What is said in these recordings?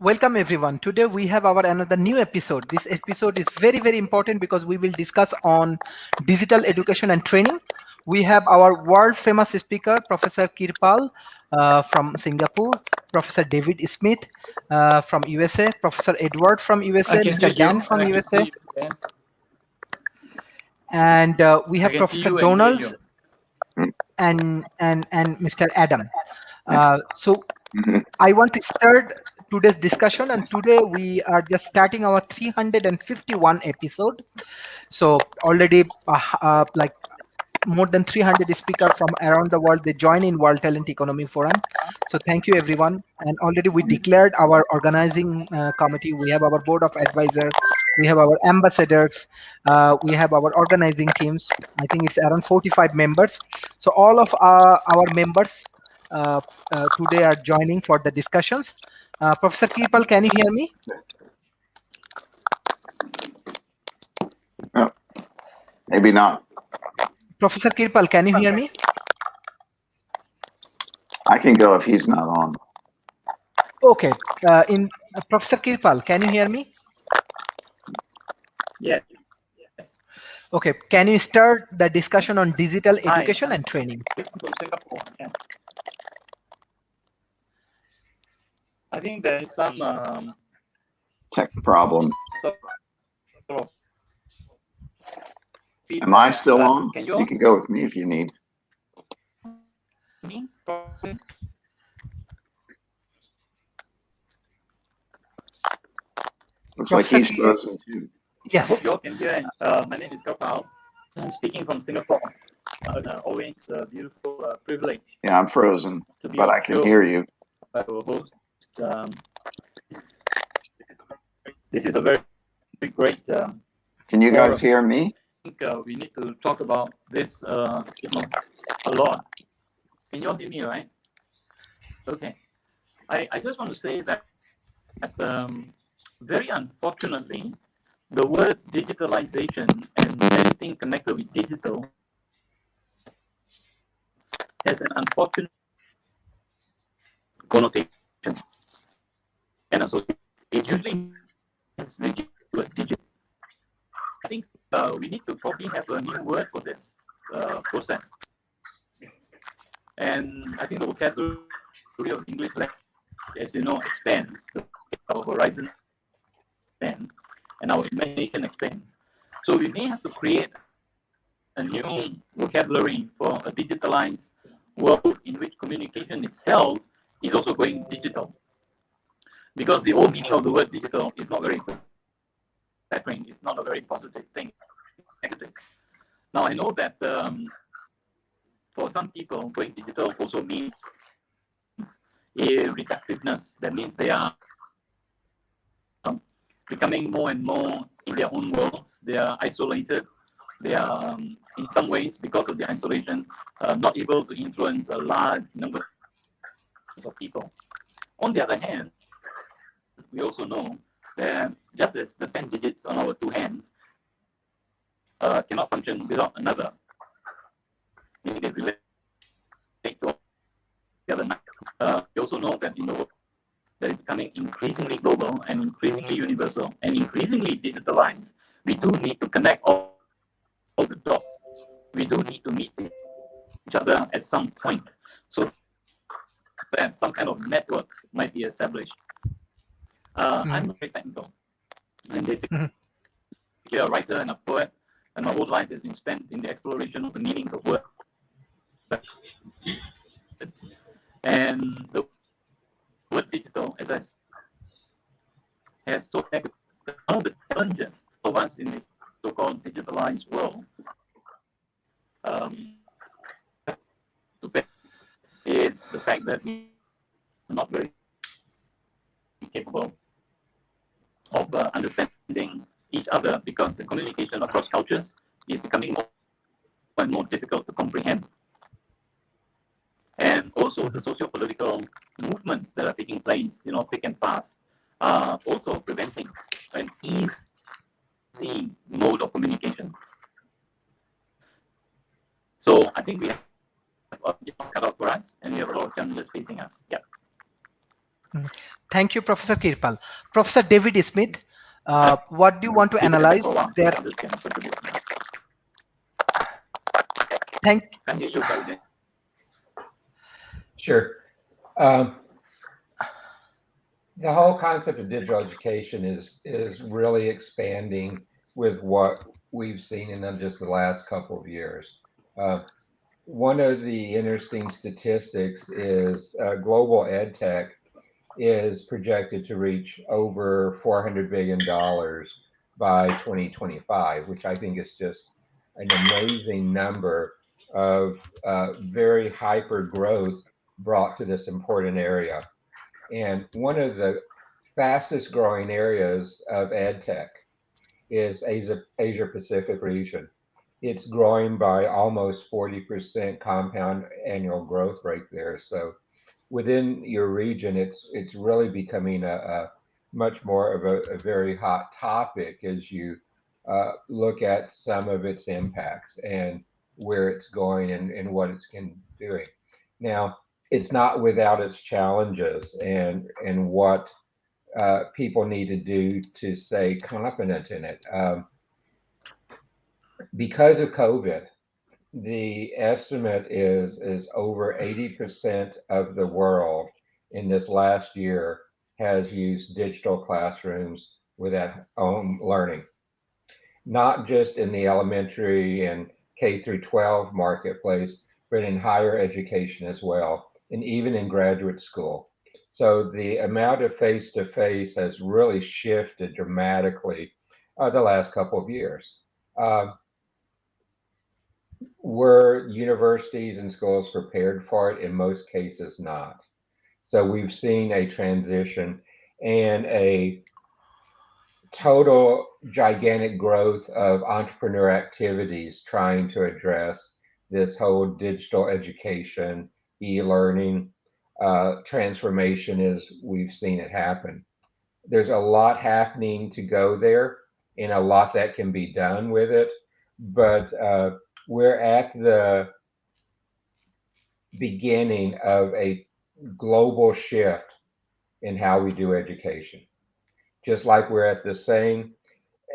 Welcome everyone. Today we have our another new episode. This episode is very very important because we will discuss on digital education and training. We have our world famous speaker Professor Kirpal from Singapore, Professor David Smith from USA, Professor Edward from I USA, can Mr. hear Dan you from and I can USA, see you. Yes. and we I have can see Professor you and hear Donalds you. and Mr. Adam. So I want to start today's discussion, and today we are just starting our 351 episode. So already, like more than 300 speakers from around the world they join in World Talent Economy Forum. So thank you everyone. And already we declared our organizing committee. We have our board of advisor. We have our ambassadors. We have our organizing teams. I think it's around 45 members. So all of our members uh, today are joining for the discussions. Professor Kirpal, can you hear me? Oh, maybe not. Professor Kirpal, can you hear me? I can go if he's not on. Okay. In Professor Kirpal, can you hear me? Yes. Okay. Can you start the discussion on digital Hi, education I'm and training? from Singapore. Yeah. I think there is some Tech problem. sort of Am I feedback. still on? Can You you can go with me if you need. hear me? Looks Professor like he's frozen too. I Yes. hope you all can hear. My name is Kapal. I'm speaking from Singapore. Always a beautiful privilege Yeah, I'm frozen, to be but on I can the show. hear you. I will host. This is a very great. Can you forum. guys hear me? I think we need to talk about this, a lot. Can you all hear me, right? Okay. I just want to say that very unfortunately, the word digitalization and anything connected with digital has an unfortunate connotation. And so it usually has with digital. I think we need to probably have a new word for this process. And I think the vocabulary of English, as you know, expands. Our horizon expands and our imagination expands. So we may have to create a new vocabulary for a digitalized world in which communication itself is also going digital. Because the whole meaning of the word digital is not very flattering, it's not a very positive thing, negative. Now I know that for some people, going digital also means a reductiveness. That means they are becoming more and more in their own worlds. They are isolated. They are, in some ways, because of their isolation, not able to influence a large number of people. On the other hand, we also know that just as the 10 digits on our two hands cannot function without another, meaning they relate to the other nine. We also know that in the world that is becoming increasingly global and increasingly universal and increasingly digitalized, we do need to connect all the dots. We do need to meet each other at some point so that some kind of network might be established. I'm very technical. I'm basically a writer and a poet, and my whole life has been spent in the exploration of the meanings of words. And the word digital, as I said, has so one of the challenges of us in this so-called digitalized world is the fact that we're not very capable of understanding each other because the communication across cultures is becoming more and more difficult to comprehend. And also the socio-political movements that are taking place, thick and fast, are also preventing an easy mode of communication. So I think we have cut out for us, and we have a lot of challenges facing us. Yeah. Mhm. Thank you, Professor Kirpal. Professor David Smith, what do you want to analyze there? This can contribute. Thank. Can you use Uddin? Sure. Um, the whole concept of digital education is really expanding with what we've seen in just the last couple of years. One of the interesting statistics is global ed tech is projected to reach over $400 billion by 2025, which I think is just an amazing number of very hyper growth brought to this important area. And one of the fastest growing areas of ed tech is Asia Pacific region. It's growing by almost 40% compound annual growth rate there. So within your region, it's really becoming a much more of a very hot topic as you look at some of its impacts and where it's going and what it's doing. Now, it's not without its challenges and what people need to do to stay competent in it. Because of COVID, the estimate is over 80% of the world in this last year has used digital classrooms with at home learning, not just in the elementary and K through 12 marketplace, but in higher education as well, and even in graduate school. So the amount of face-to-face has really shifted dramatically the last couple of years. Uh, were universities and schools prepared for it? In most cases, not. So we've seen a transition and a total gigantic growth of entrepreneur activities trying to address this whole digital education, e-learning transformation as we've seen it happen. There's a lot happening to go there and a lot that can be done with it, but we're at the beginning of a global shift in how we do education. Just like we're at the same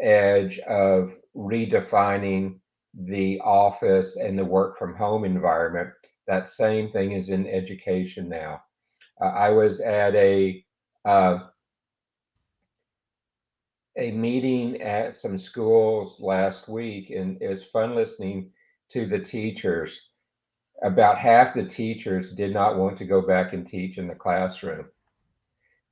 edge of redefining the office and the work from home environment, that same thing is in education now. I was at uh, a meeting at some schools last week, and it was fun listening to the teachers. About half the teachers did not want to go back and teach in the classroom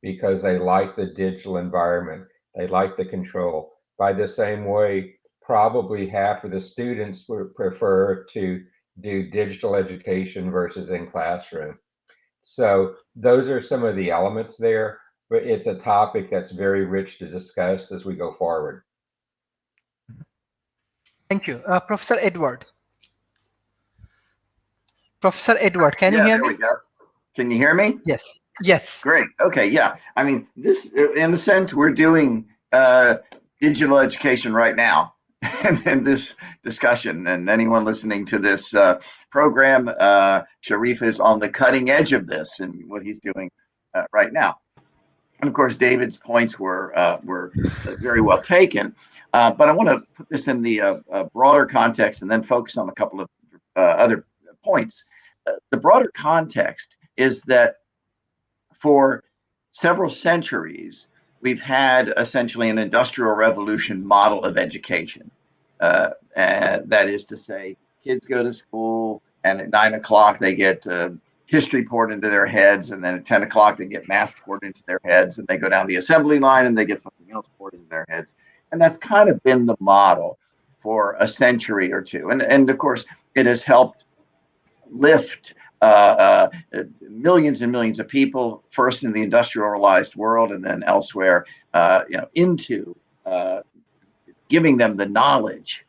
because they like the digital environment. They like the control. By the same way, probably half of the students would prefer to do digital education versus in classroom. So those are some of the elements there, but it's a topic that's very rich to discuss as we go forward. Thank you. Professor Edward. Professor Edward, can you Yeah, hear there me? we go. Can you hear me? Yes. Yes. Great. Okay. Yeah. I mean, this, in a sense, we're doing digital education right now in this discussion. And anyone listening to this program, Sharif is on the cutting edge of this and what he's doing right now. And of course, David's points were very well taken. But I want to put this in the broader context and then focus on a couple of other points. The broader context is that for several centuries, we've had essentially an industrial revolution model of education. That is to say, kids go to school and at 9 o'clock they get history poured into their heads, and then at 10 o'clock they get math poured into their heads, and they go down the assembly line and they get something else poured into their heads. And that's kind of been the model for a century or two. And of course, it has helped lift millions and millions of people, first in the industrialized world and then elsewhere, into giving them the knowledge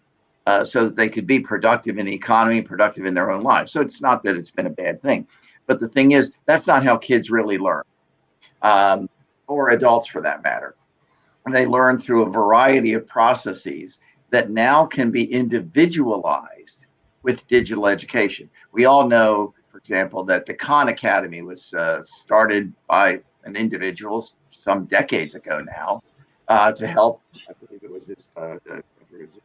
so that they could be productive in the economy, productive in their own lives. So it's not that it's been a bad thing. But the thing is, that's not how kids really learn, or adults for that matter. And they learn through a variety of processes that now can be individualized with digital education. We all know, for example, that the Khan Academy was started by and individuals some decades ago now to help. I believe it was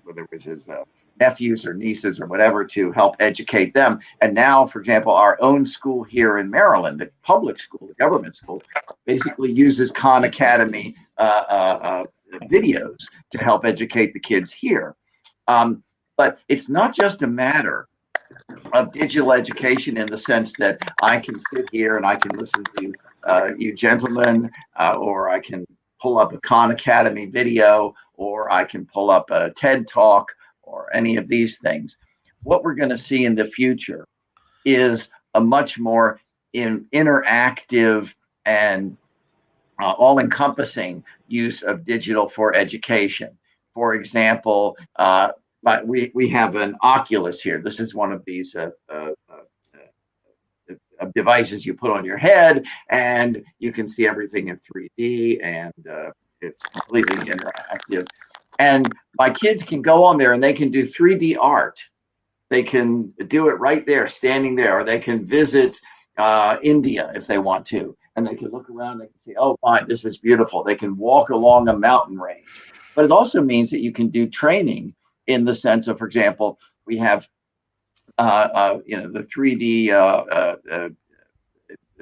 whether it was his nephews or nieces or whatever, to help educate them. And now, for example, our own school here in Maryland, the public school, the government school, basically uses Khan Academy videos to help educate the kids here. But it's not just a matter of digital education in the sense that I can sit here and I can listen to you gentlemen, or I can pull up a Khan Academy video, or I can pull up a TED Talk, or any of these things. What we're going to see in the future is a much more interactive and all-encompassing use of digital for education. For example, we have an Oculus here. This is one of these devices you put on your head, and you can see everything in 3D, and it's completely interactive. And my kids can go on there and they can do 3D art. They can do it right there, standing there, or they can visit India if they want to, and they can look around. They can say, "Oh, fine, this is beautiful." They can walk along a mountain range. But it also means that you can do training in the sense of, for example, we have the 3D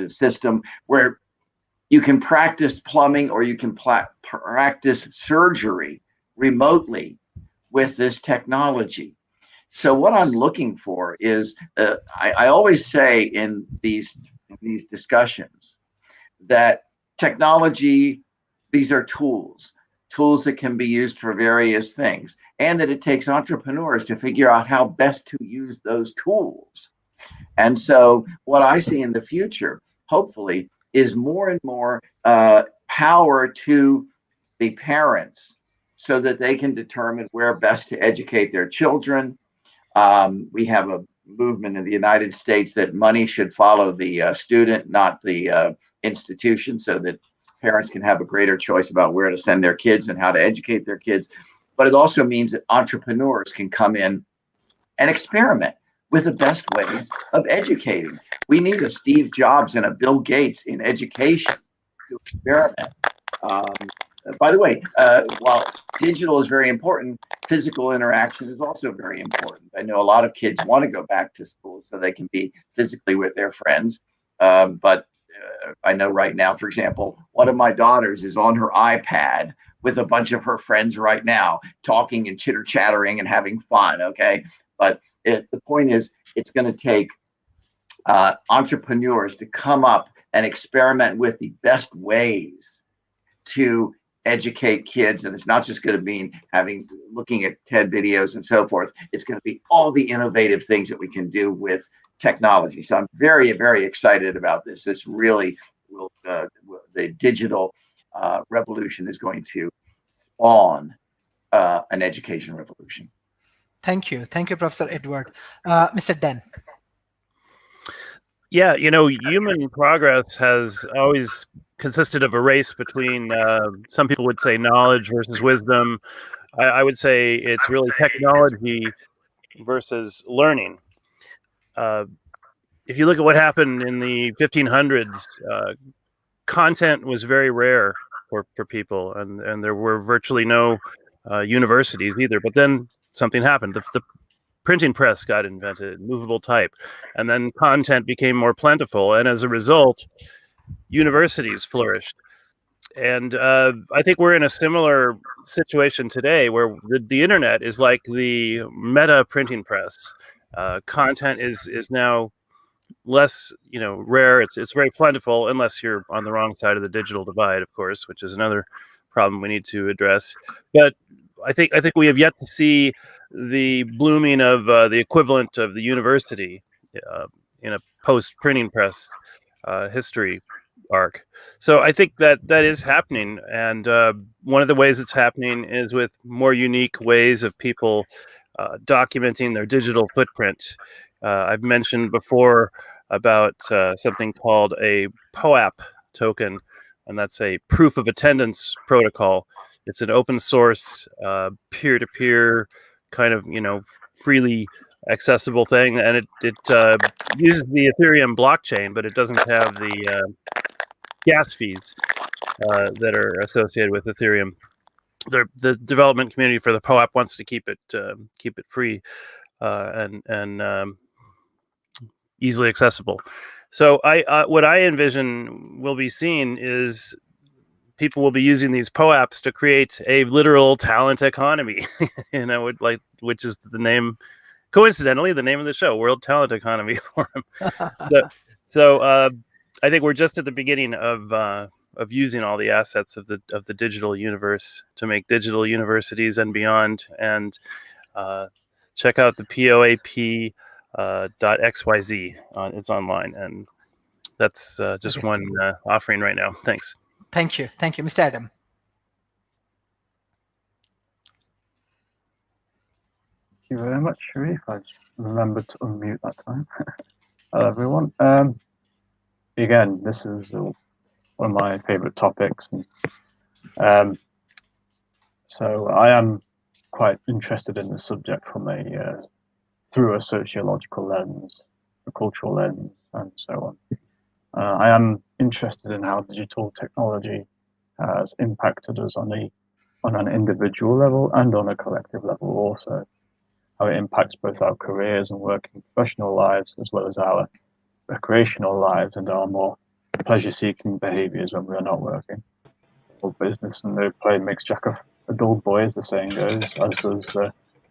system where you can practice plumbing, or you can practice surgery remotely with this technology. So what I'm looking for is, I always say in these discussions that technology, these are tools that can be used for various things, and that it takes entrepreneurs to figure out how best to use those tools. And so what I see in the future, hopefully, is more and more power to the parents so that they can determine where best to educate their children. We have a movement in the United States that money should follow the student, not the institution, so that parents can have a greater choice about where to send their kids and how to educate their kids. But it also means that entrepreneurs can come in and experiment with the best ways of educating. We need a Steve Jobs and a Bill Gates in education to experiment. By the way, while digital is very important, physical interaction is also very important. I know a lot of kids want to go back to school so they can be physically with their friends. But I know right now, for example, one of my daughters is on her iPad with a bunch of her friends right now, talking and chitter chattering and having fun. Okay. But the point is, it's going to take entrepreneurs to come up and experiment with the best ways to educate kids. And it's not just going to mean looking at TED videos and so forth. It's going to be all the innovative things that we can do with technology. So I'm very, very excited about this. This really will, the digital revolution is going to spawn an education revolution. Thank you, Professor Edward. Mr. Den. Yeah, human progress has always consisted of a race between, some people would say knowledge versus wisdom. I would say it's really technology versus learning. If you look at what happened in the 1500s, content was very rare for people, and there were virtually no universities either. But then something happened. The printing press got invented, movable type, and then content became more plentiful. And as a result, universities flourished. And I think we're in a similar situation today, where the internet is like the meta printing press. Content is now less, rare. It's very plentiful, unless you're on the wrong side of the digital divide, of course, which is another problem we need to address. But I think we have yet to see the blooming of the equivalent of the university in a post-printing press history arc. So I think that is happening, and one of the ways it's happening is with more unique ways of people documenting their digital footprint. I've mentioned before about something called a POAP token, and that's a proof of attendance protocol. It's an open source, peer-to-peer kind of, freely accessible thing, and it uses the Ethereum blockchain, but it doesn't have the gas feeds that are associated with Ethereum. The development community for the POAP wants to keep it free and easily accessible. So what I envision will be seen is people will be using these POAPs to create a literal talent economy, which is the name, coincidentally, the name of the show, World Talent Economy Forum. So I think we're just at the beginning of using all the assets of the digital universe to make digital universities and beyond. And check out the POAP .xyz. It's online, and that's just one offering right now. Thanks. Thank you, Mr. Adam. Thank you very much, Sharif. I just remembered to unmute that time. Hello, everyone. Again, this is one of my favorite topics. So I am quite interested in the subject from through a sociological lens, a cultural lens, and so on. I am interested in how digital technology has impacted us on an individual level and on a collective level also. How it impacts both our careers and working professional lives, as well as our recreational lives and our more pleasure-seeking behaviors when we are not working. Or business and no play makes Jack a dull boy, as the saying goes, as does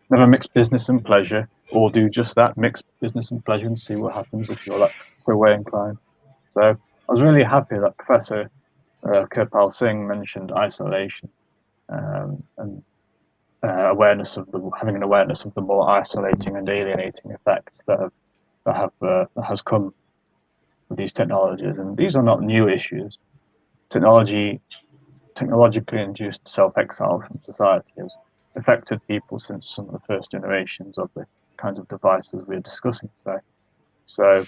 never mix business and pleasure, or do just that, mix business and pleasure and see what happens if you're so way inclined. So I was really happy that Professor Kirpal Singh mentioned isolation and having an awareness of the more isolating and alienating effects that has come with these technologies. And these are not new issues. Technologically induced self-exile from society has affected people since some of the first generations of the kinds of devices we're discussing today. So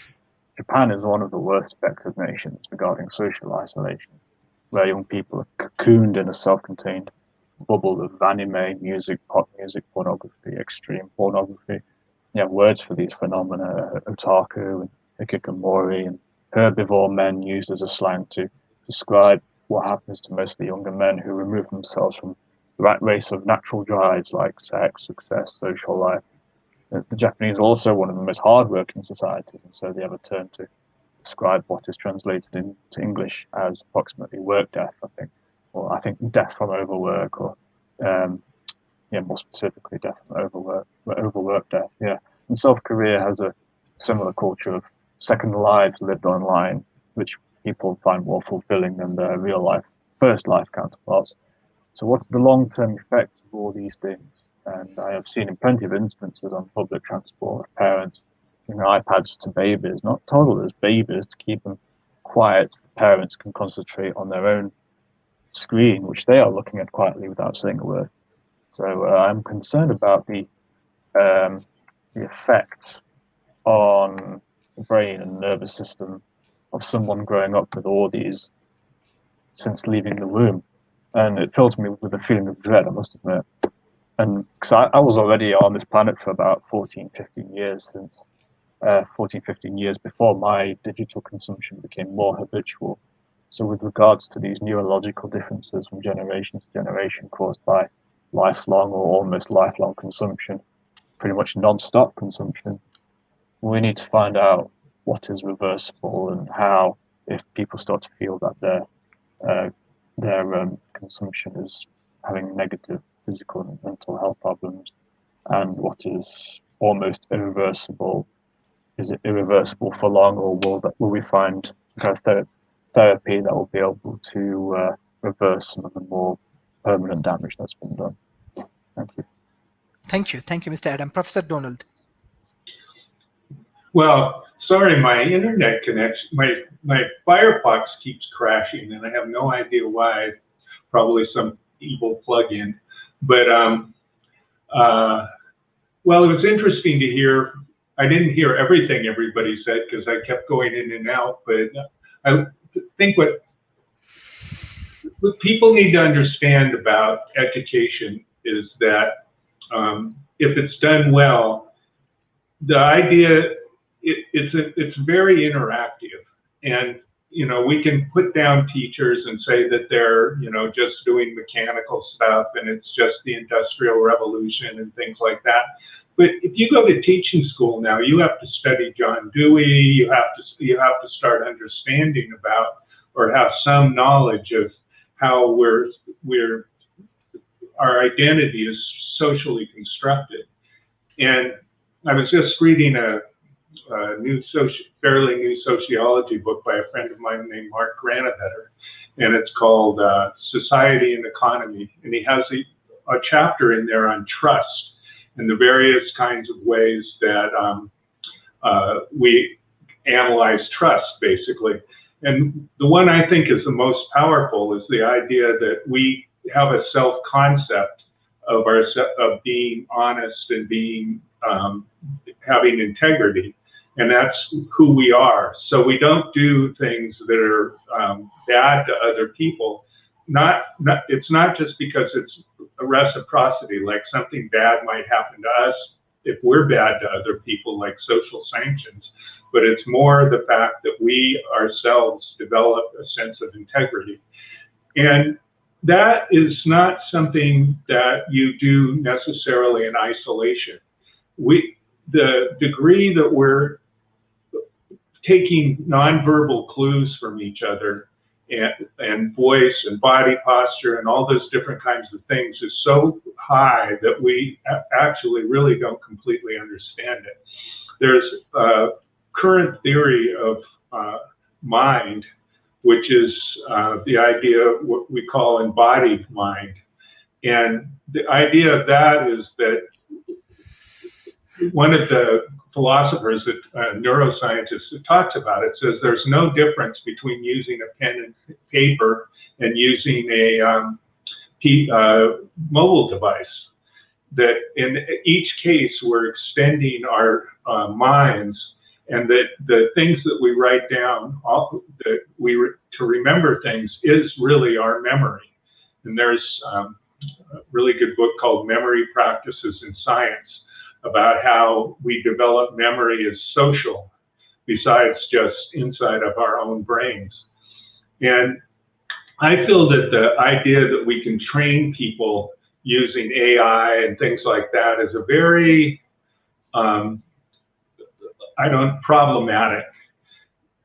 Japan is one of the worst affected nations regarding social isolation, where young people are cocooned in a self-contained bubble of anime, music, pop music, pornography, extreme pornography. You have words for these phenomena, otaku and hikikomori, and herbivore men used as a slang to describe what happens to mostly younger men who remove themselves from the rat race of natural drives like sex, success, social life. The Japanese are also one of the most hardworking societies, and so they have a term to describe what is translated into English as approximately work death, I think. Or I think death from overwork, or more specifically death from overwork death. Yeah, and South Korea has a similar culture of second lives lived online, which people find more fulfilling than their real life, first life counterparts. So what's the long-term effect of all these things? And I have seen in plenty of instances on public transport of parents giving iPads to babies, not toddlers, babies, to keep them quiet so the parents can concentrate on their own screen, which they are looking at quietly without saying a word. So I'm concerned about the effect on the brain and nervous system of someone growing up with all these since leaving the womb. And it fills me with a feeling of dread, I must admit. And because I was already on this planet for about 14, 15 years, since 14, 15 years before my digital consumption became more habitual. So with regards to these neurological differences from generation to generation caused by lifelong or almost lifelong consumption, pretty much non-stop consumption, we need to find out what is reversible and how, if people start to feel that their consumption is having negative physical and mental health problems, and what is almost irreversible. Is it irreversible for long, or will we find therapy that will be able to reverse some of the more permanent damage that's been done? Thank you. Thank you, Mr. Adam. Professor Donald. Well, sorry, my internet connection, my Firefox keeps crashing, and I have no idea why. Probably some evil plugin. But well, it was interesting to hear. I didn't hear everything everybody said because I kept going in and out. But I think what people need to understand about education is that if it's done well, the idea it's very interactive, and we can put down teachers and say that they're, just doing mechanical stuff and it's just the Industrial Revolution and things like that. But if you go to teaching school now, you have to study John Dewey. You have to start understanding about, or have some knowledge of how our identity is socially constructed. And I was just reading a fairly new sociology book by a friend of mine named Mark Granavetter, and it's called Society and Economy. And he has a chapter in there on trust and the various kinds of ways that we analyze trust, basically. And the one I think is the most powerful is the idea that we have a self-concept of being honest and being having integrity, and that's who we are. So we don't do things that are bad to other people. It's not just because it's a reciprocity, like something bad might happen to us if we're bad to other people, like social sanctions, but it's more the fact that we ourselves develop a sense of integrity. And that is not something that you do necessarily in isolation. The degree that we're taking nonverbal clues from each other and voice and body posture and all those different kinds of things is so high that we actually really don't completely understand it. There's a current theory of mind, which is the idea of what we call embodied mind. And the idea of that is that one of the philosophers, that neuroscientist that talks about it, says there's no difference between using a pen and paper and using a mobile device. That in each case, we're extending our minds, and that the things that we write down, to remember things, is really our memory. And there's a really good book called Memory Practices in Science about how we develop memory as social, besides just inside of our own brains. And I feel that the idea that we can train people using AI and things like that is a very, problematic.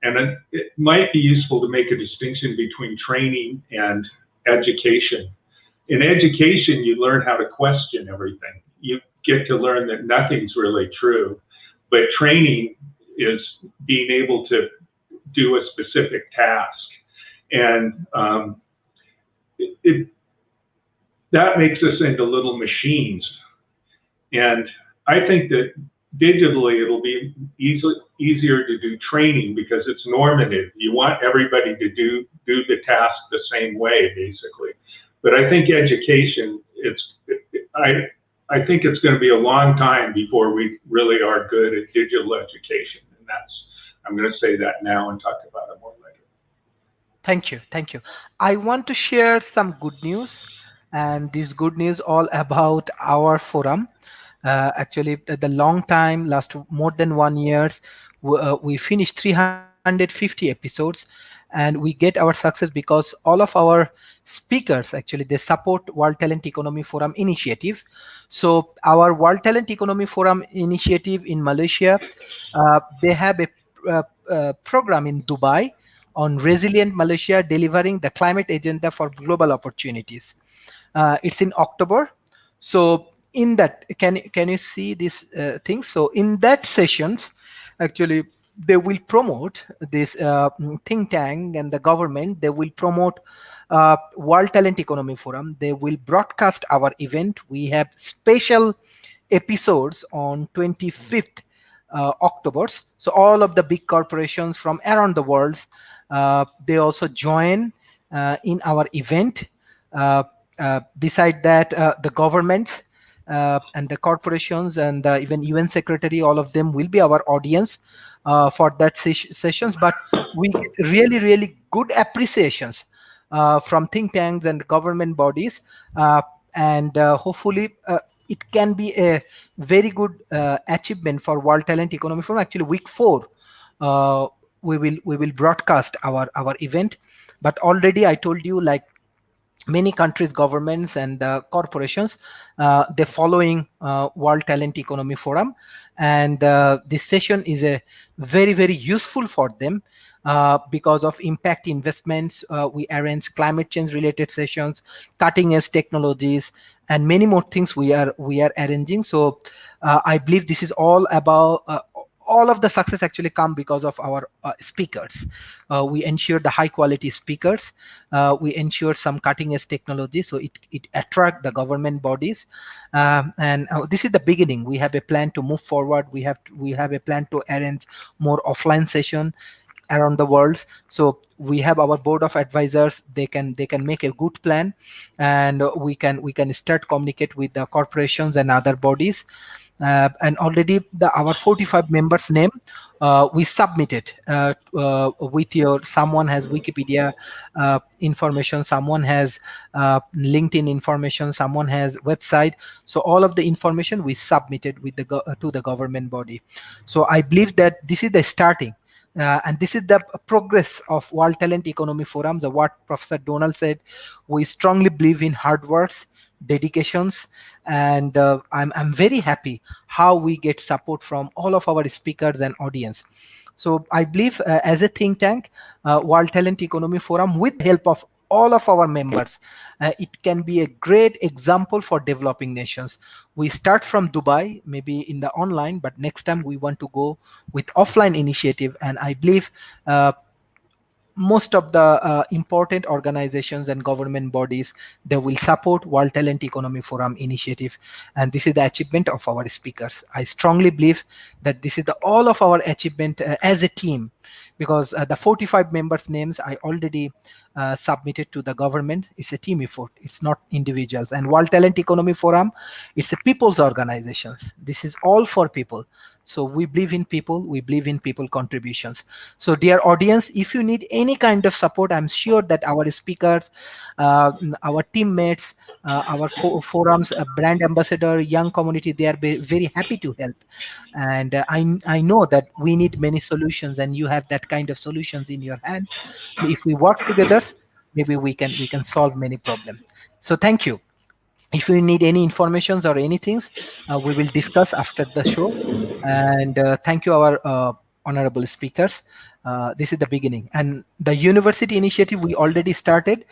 And it might be useful to make a distinction between training and education. In education, you learn how to question everything. You get to learn that nothing's really true. But training is being able to do a specific task. And that makes us into little machines. And I think that digitally it'll be easier to do training because it's normative. You want everybody to do the task the same way, basically. But I think education, I think it's going to be a long time before we really are good at digital education. And I'm going to say that now and talk about it more later. Thank you. Thank you. I want to share some good news, and this good news all about our forum. Actually, the long time, last more than 1 year, we finished 350 episodes, and we get our success because all of our speakers, actually, they support World Talent Economy Forum initiative. So our World Talent Economy Forum initiative in Malaysia, they have a program in Dubai on Resilient Malaysia, delivering the climate agenda for global opportunities. It's in October. So in that, can you see this thing? So in that sessions, actually, they will promote this think tank and the government. They will promote World Talent Economy Forum. They will broadcast our event. We have special episodes on 25th October. So all of the big corporations from around the world, they also join in our event. Beside that, the governments and the corporations and even UN Secretary, all of them will be our audience for that sessions. But we get really, really good appreciations from think tanks and government bodies, and hopefully it can be a very good achievement for World Talent Economy Forum. Actually, week 4, we will broadcast our event. But already I told you, like, many countries, governments, and corporations, they're following World Talent Economy Forum, and this session is a very useful for them because of impact investments. We arrange climate change related sessions, cutting edge technologies, and many more things we are arranging. So I believe this is all about all of the success actually come because of our speakers. We ensure the high quality speakers. We ensure some cutting edge technology, so it attract the government bodies. And this is the beginning. We have a plan to move forward. We have a plan to arrange more offline session around the world. So we have our board of advisors. They can make a good plan, and we can start communicate with the corporations and other bodies. And already our 45 members name we submitted with your, someone has Wikipedia information, someone has LinkedIn information, someone has website. So all of the information we submitted with to the government body. So I believe that this is the starting. And this is the progress of World Talent Economy Forums. What Professor Donald said, we strongly believe in hard works, dedications, and I'm very happy how we get support from all of our speakers and audience. So I believe as a think tank, World Talent Economy Forum, with the help of all of our members, it can be a great example for developing nations. We start from Dubai, maybe in the online, but next time we want to go with offline initiative. And I believe most of the important organizations and government bodies, they will support World Talent Economy Forum initiative. And this is the achievement of our speakers. I strongly believe that this is the all of our achievement as a team, because the 45 members names I already submitted to the government. It's a team effort, it's not individuals. And World Talent Economy Forum, it's a people's organizations. This is all for people. So we believe in people, we believe in people contributions. So dear audience, if you need any kind of support, I'm sure that our speakers, our teammates, our forums, brand ambassador, young community, they are very happy to help. And I know that we need many solutions, and you have that kind of solutions in your hand. If we work together, maybe we can solve many problems. So thank you. If you need any informations or anything, we will discuss after the show. And thank you, our honorable speakers. This is the beginning. And the university initiative we already started.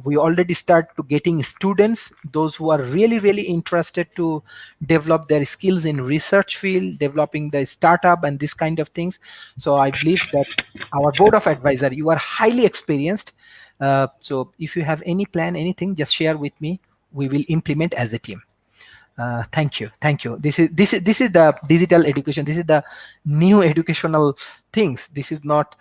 We already start to getting students, those who are really interested to develop their skills in research field, developing the startup and this kind of things. So I believe that our board of advisor, you are highly experienced. So if you have any plan, anything, just share with me. We will implement as a team. Thank you. This is the digital education. This is the new educational things. This is not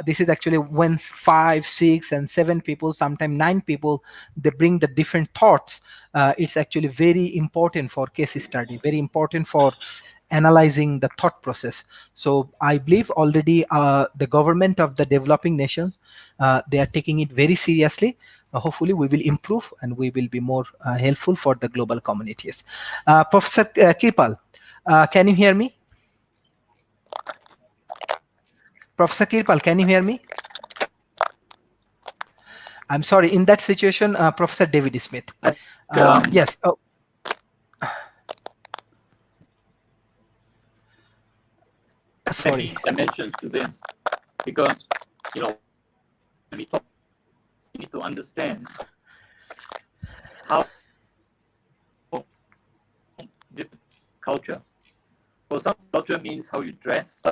this is actually when 5, 6, and 7 people, sometimes 9 people, they bring the different thoughts. It's actually very important for case study, very important for analyzing the thought process. So I believe already the government of the developing nations, they are taking it very seriously. Hopefully we will improve and we will be more helpful for the global communities. Professor Kirpal, can you hear me? Professor Kirpal, can you hear me? I'm sorry, in that situation, Professor David Smith. Yes. Oh. Sorry. Dimensions to this, because when we talk, we need to understand how different culture. For some, culture means how you dress,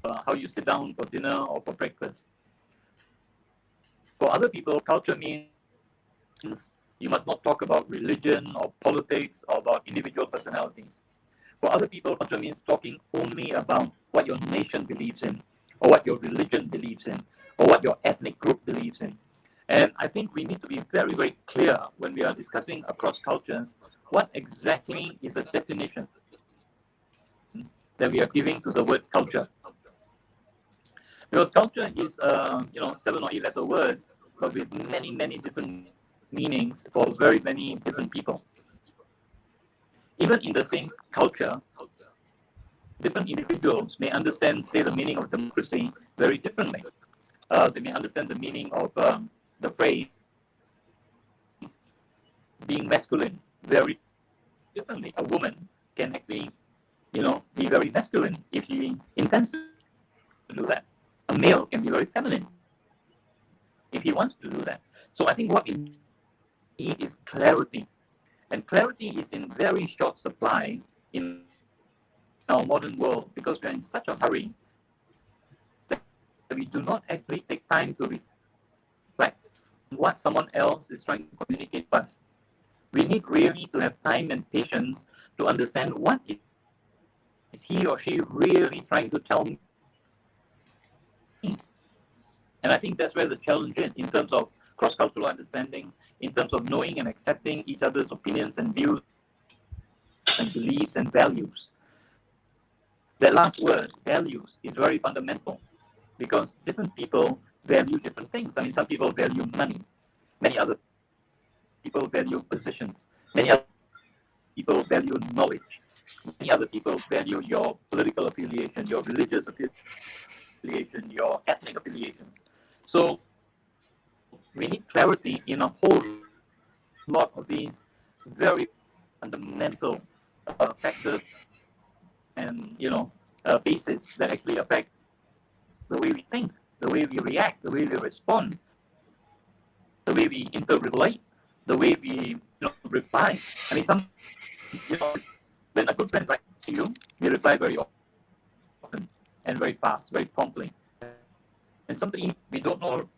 how you sit down for dinner or for breakfast. For other people, culture means you must not talk about religion or politics or about individual personality. For other people, culture means talking only about what your nation believes in, or what your religion believes in, or what your ethnic group believes in. And I think we need to be very clear when we are discussing across cultures, what exactly is the definition that we are giving to the word culture. Because culture is 7 or 8 letter word, but with many different meanings for very many different people. Even in the same culture, different individuals may understand, say, the meaning of democracy very differently. They may understand the meaning of the phrase being masculine very differently. A woman can actually, be very masculine if she intends to do that. A male can be very feminine if he wants to do that. So I think what we need is clarity. And clarity is in very short supply in our modern world because we're in such a hurry that we do not actually take time to reflect on what someone else is trying to communicate to us. We need really to have time and patience to understand what is he or she really trying to tell me. And I think that's where the challenge is in terms of cross-cultural understanding, in terms of knowing and accepting each other's opinions and views and beliefs and values. That last word, values, is very fundamental because different people value different things. I mean, some people value money. Many other people value positions. Many other people value knowledge. Many other people value your political affiliation, your religious affiliation, your ethnic affiliations. So we need clarity in a whole lot of these very fundamental factors and bases that actually affect the way we think, the way we react, the way we respond, the way we interrelate, the way we reply. I mean, when a good friend writes to you, we reply very often and very fast, very promptly. And somebody we don't know,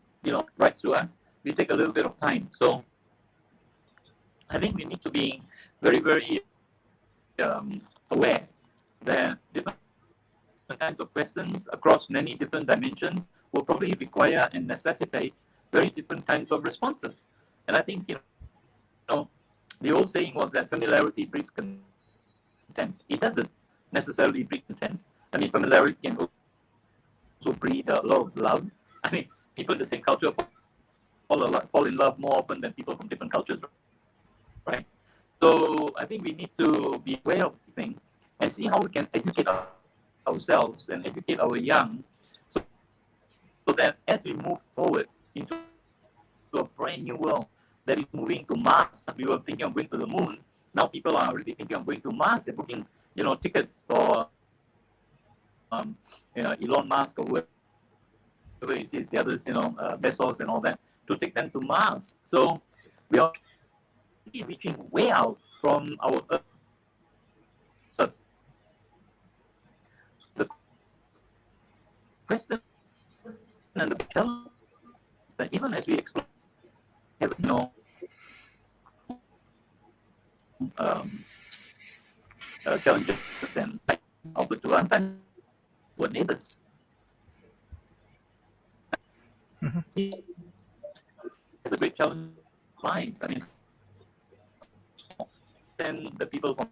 writes to us, we take a little bit of time. So I think we need to be very, very aware that different kinds of questions across many different dimensions will probably require and necessitate very different kinds of responses. And I think, the old saying was that familiarity breeds contempt. It doesn't necessarily breed contempt. I mean, familiarity can also breed a lot of love. I mean, people in the same culture fall in love more often than people from different cultures, right? So I think we need to be aware of this thing and see how we can educate ourselves and educate our young so that as we move forward into a brand new world that is moving to Mars. We were thinking of going to the moon. Now people are already thinking of going to Mars. They're booking, tickets for Elon Musk or whoever it is, the others, Bezos and all that, to take them to Mars. So we are reaching way out from our Earth. The question and the challenge is that even as we explore, challenges and offered to our neighbors. Mm-hmm. The great challenge lies. I mean, then the people from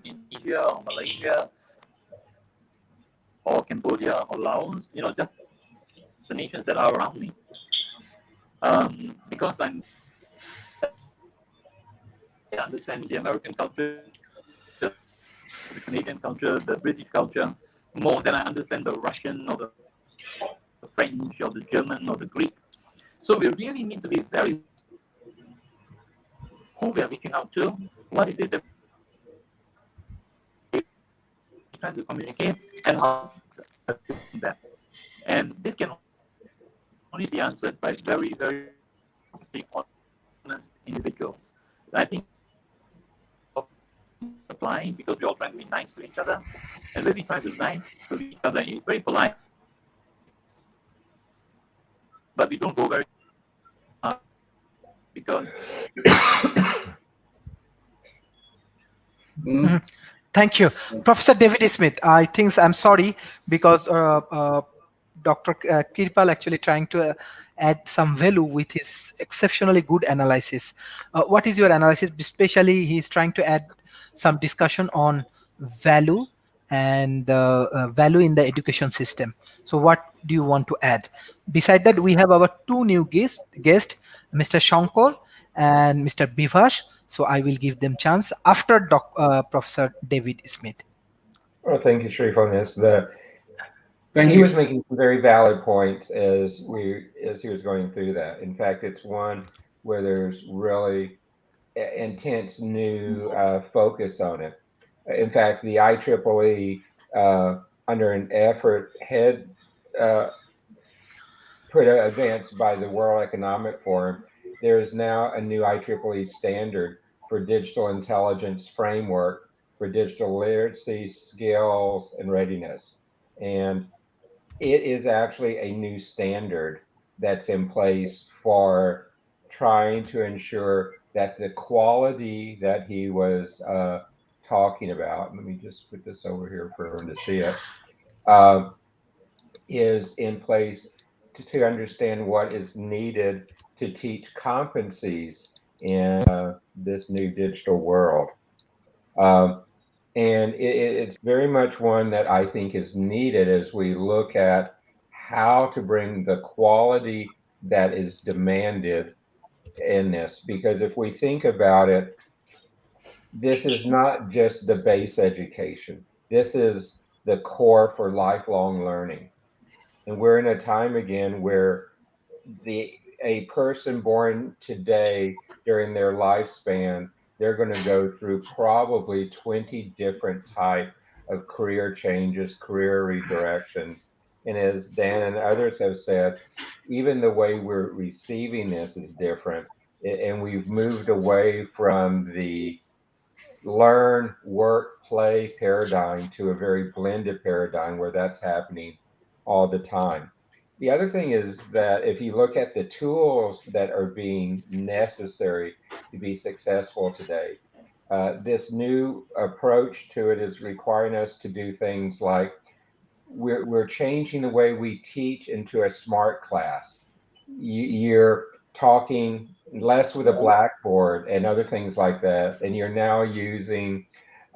Indonesia or Malaysia or Cambodia or Laos, just the nations that are around me. Because I understand the American culture, the Canadian culture, the British culture, more than I understand the Russian or the French or the German or the Greek. So we really need to be very who we are reaching out to, what is it that we're trying to communicate, and how that. And this can only be answered by very, very honest individuals. I think applying because we're all trying to be nice to each other and really trying to be nice to each other. It's very polite, but we don't go very far because. Mm-hmm. Thank you, Professor David Smith. I think I'm sorry because Dr. Kirpal actually trying to add some value with his exceptionally good analysis. What is your analysis? Especially, he's trying to add some discussion on value and value in the education system. So, what do you want to add? Beside that, we have our two new guests, Mr. Shankar and Mr. Bivash. So I will give them chance after Professor David Smith. Well, thank you, Sharif, on this. Thank He was you. making some very valid points as he was going through that. In fact, it's one where there's really intense new focus on it. In fact, the IEEE, under an effort uh, advanced by the World Economic Forum, there is now a new IEEE standard for digital intelligence framework for digital literacy, skills, and readiness. And it is actually a new standard that's in place for trying to ensure that the quality that he was talking about, let me just put this over here for everyone to see it, uh, is in place to understand what is needed to teach competencies in this new digital world. Um, and it's very much one that I think is needed as we look at how to bring the quality that is demanded in this. Because if we think about it, this is not just the base education, this is the core for lifelong learning. And we're in a time again where a person born today during their lifespan, they're going to go through probably 20 different type of career changes, career redirections. And as Dan and others have said, even the way we're receiving this is different. And we've moved away from the learn, work, play paradigm to a very blended paradigm where that's happening all the time. The other thing is that if you look at the tools that are being necessary to be successful today, this new approach to it is requiring us to do things like we're changing the way we teach into a smart class. You're talking less with a blackboard and other things like that, and you're now using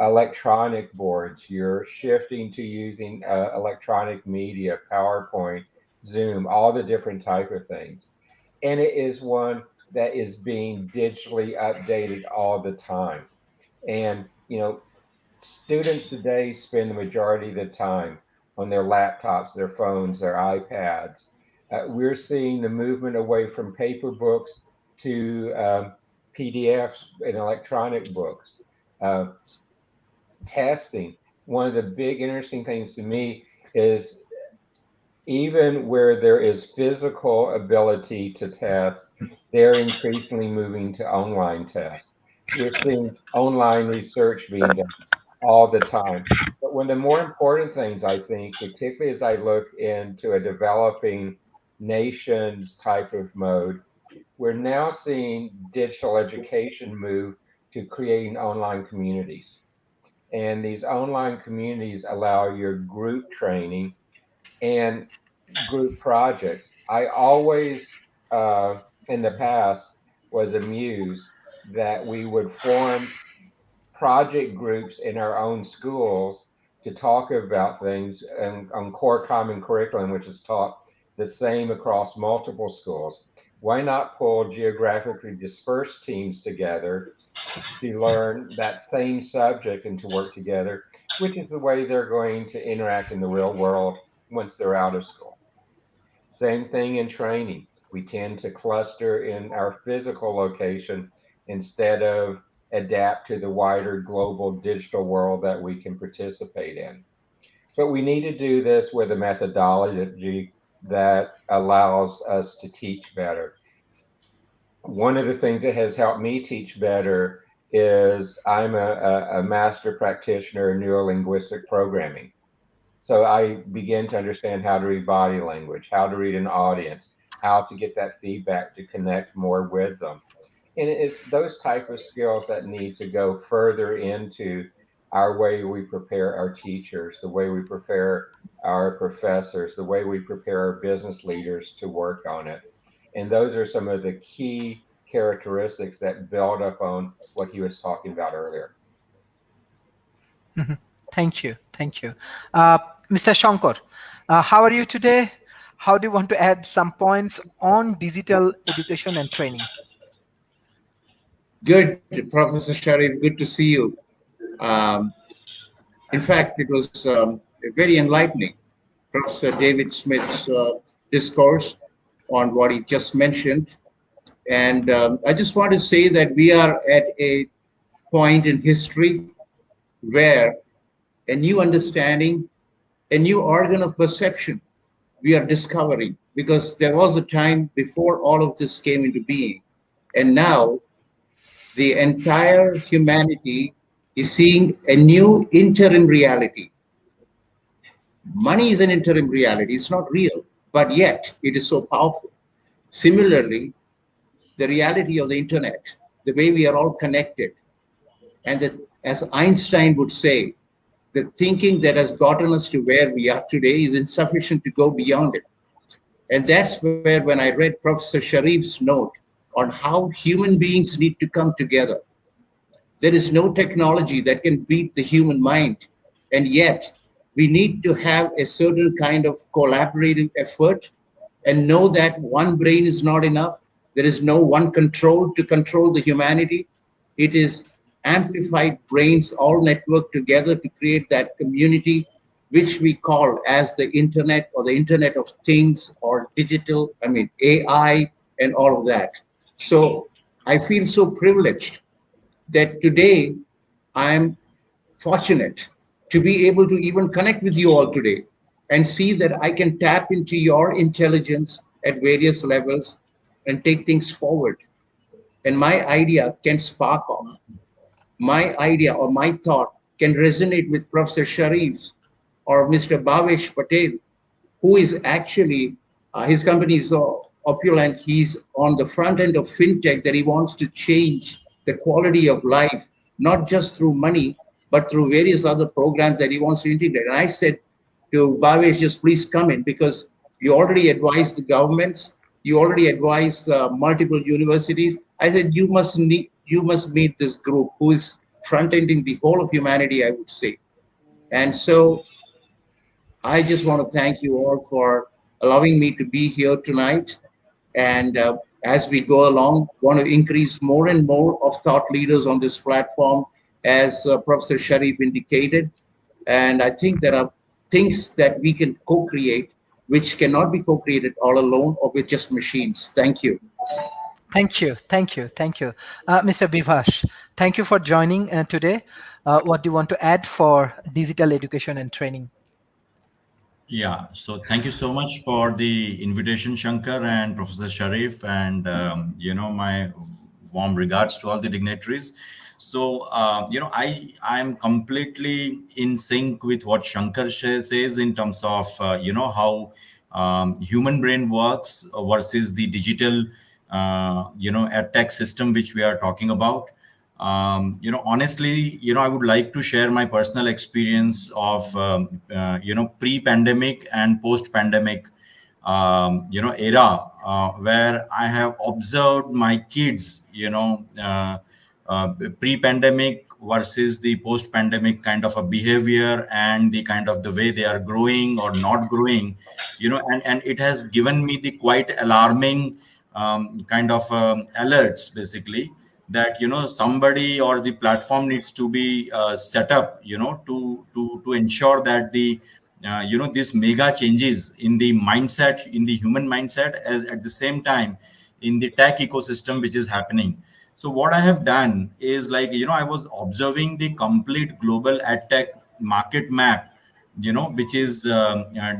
electronic boards. You're shifting to using electronic media, PowerPoint, Zoom, all the different type of things. And it is one that is being digitally updated all the time. And students today spend the majority of the time on their laptops, their phones, their iPads. We're seeing the movement away from paper books to PDFs and electronic books. Uh, Testing. One of the big interesting things to me is even where there is physical ability to test, they're increasingly moving to online tests. We're seeing online research being done all the time. But one of the more important things, I think, particularly as I look into a developing nations type of mode, we're now seeing digital education move to creating online communities. And these online communities allow your group training and group projects. I always, in the past, was amused that we would form project groups in our own schools to talk about things and on core common curriculum, which is taught the same across multiple schools. Why not pull geographically dispersed teams together to learn that same subject and to work together, which is the way they're going to interact in the real world once they're out of school. Same thing in training. We tend to cluster in our physical location instead of adapt to the wider global digital world that we can participate in. But we need to do this with a methodology that allows us to teach better. One of the things that has helped me teach better is I'm a master practitioner in neurolinguistic programming. So I began to understand how to read body language, how to read an audience, how to get that feedback to connect more with them. And it's those type of skills that need to go further into our way we prepare our teachers, the way we prepare our professors, the way we prepare our business leaders to work on it. And those are some of the key characteristics that build up on what he was talking about earlier. Mhm. Thank you. Thank you. Mr. Shankar, how are you today? How do you want to add some points on digital education and training? Good, Professor Sharif. Good to see you. Um, in fact, it was very enlightening, Professor David Smith's discourse on what he just mentioned. And I just want to say that we are at a point in history where a new understanding, a new organ of perception we are discovering, because there was a time before all of this came into being. And now the entire humanity is seeing a new interim reality. Money is an interim reality, it's not real, but yet it is so powerful. Similarly, the reality of the internet, the way we are all connected, and that, as Einstein would say, the thinking that has gotten us to where we are today is insufficient to go beyond it. And that's where, when I read Professor Sharif's note on how human beings need to come together, there is no technology that can beat the human mind. And yet, we need to have a certain kind of collaborative effort and know that one brain is not enough. There is no one control to control the humanity. It is amplified brains all networked together to create that community, which we call as the internet, or the internet of things, or digital, I mean, AI, and all of that. So I feel so privileged that today I am fortunate to be able to even connect with you all today and see that I can tap into your intelligence at various levels and take things forward. And my idea can spark off. My idea or my thought can resonate with Professor Sharif's or Mr. Bhavesh Patel, who is actually, his company is so opulent. He's on the front end of fintech, that he wants to change the quality of life, not just through money, but through various other programs that he wants to integrate. And I said to Bhavesh, just please come in, because you already advised the governments, you already advised multiple universities. I said, you must meet this group who is front ending the whole of humanity, I would say. And so I just want to thank you all for allowing me to be here tonight. And as we go along, want to increase more and more of thought leaders on this platform, as Professor Sharif indicated. And I think there are things that we can co-create, which cannot be co-created all alone or with just machines. Thank you. Thank you, thank you, thank you. Mr. Vivash, thank you for joining today. What do you want to add for digital education and training? Yeah, so thank you so much for the invitation, Shankar and Professor Sharif, and my warm regards to all the dignitaries. So I'm completely in sync with what Shankar says in terms of how human brain works versus the digital tech system which we are talking about. Honestly, I would like to share my personal experience of pre-pandemic and post-pandemic era, where I have observed my kids pre-pandemic versus the post-pandemic kind of a behavior, and the kind of the way they are growing or not growing, and it has given me the quite alarming kind of alerts, basically, that somebody or the platform needs to be set up to ensure that the this mega changes in the mindset, in the human mindset, as at the same time in the tech ecosystem which is happening. So what I have done is, like, I was observing the complete global ad tech market map, which is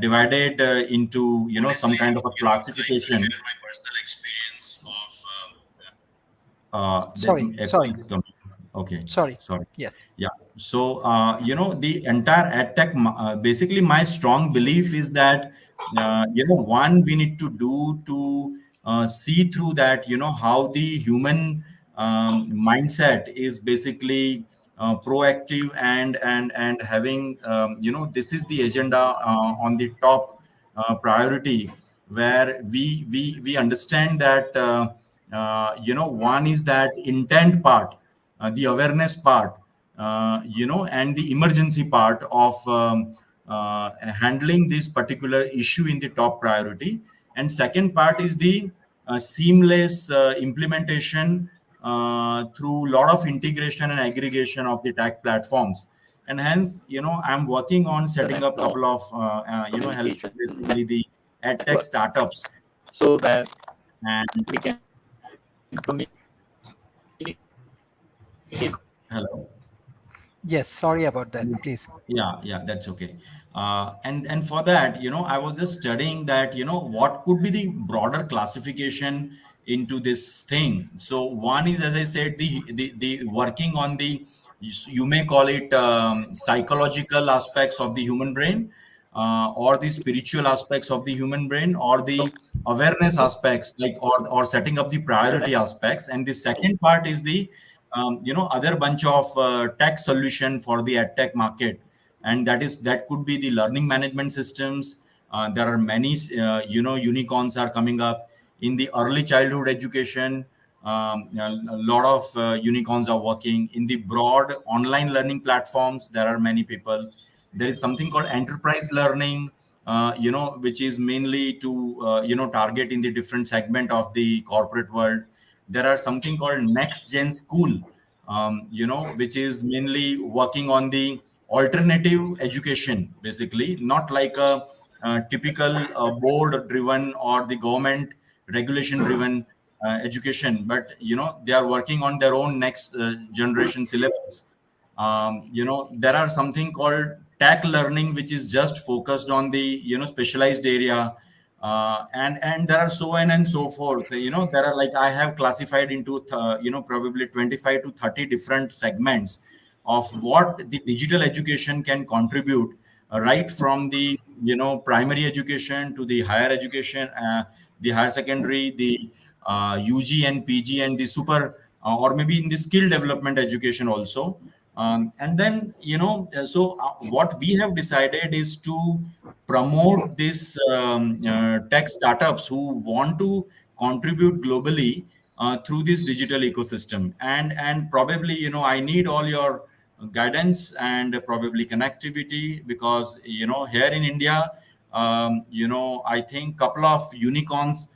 divided into some kind of a classification. There's Sorry, some echo sorry, is coming. Okay, sorry. sorry. Yes. Yeah. So, the entire ad tech, basically, my strong belief is that, one, we need to do to see through that, how the human mindset is basically proactive, and having, this is the agenda on the top priority, where we understand that, one is that intent part, the awareness part, and the emergency part of handling this particular issue in the top priority. And second part is the seamless implementation through a lot of integration and aggregation of the tech platforms. And hence, I'm working on setting up a couple of, help communication basically the edtech network startups. so that And we can communicate. hello. Yes, sorry about that. Please. Yeah, that's okay. And for that, I was just studying that, what could be the broader classification into this thing. So one is, as I said, the working on the, you may call it psychological aspects of the human brain, or the spiritual aspects of the human brain, or the awareness aspects, like, or setting up the priority aspects. And the second part is the other bunch of tech solution for the edtech market, and that could be the learning management systems. There are many unicorns are coming up in the early childhood education. A lot of unicorns are working in the broad online learning platforms. There are many people. There is something called enterprise learning, which is mainly to target in the different segment of the corporate world. There are something called next gen school, which is mainly working on the alternative education, basically not like a typical board driven or the government regulation driven education, but they are working on their own next generation syllabus. There are something called tech learning, which is just focused on the specialized area. And there are so on and so forth. There are, like, I have classified into probably 25 to 30 different segments of what the digital education can contribute, right from the primary education to the higher education, the higher secondary, the UG and PG, and the super, or maybe in the skill development education also. And then what we have decided is to promote this tech startups who want to contribute globally through this digital ecosystem. And probably, I need all your guidance and probably connectivity, because here in India, I think couple of unicorns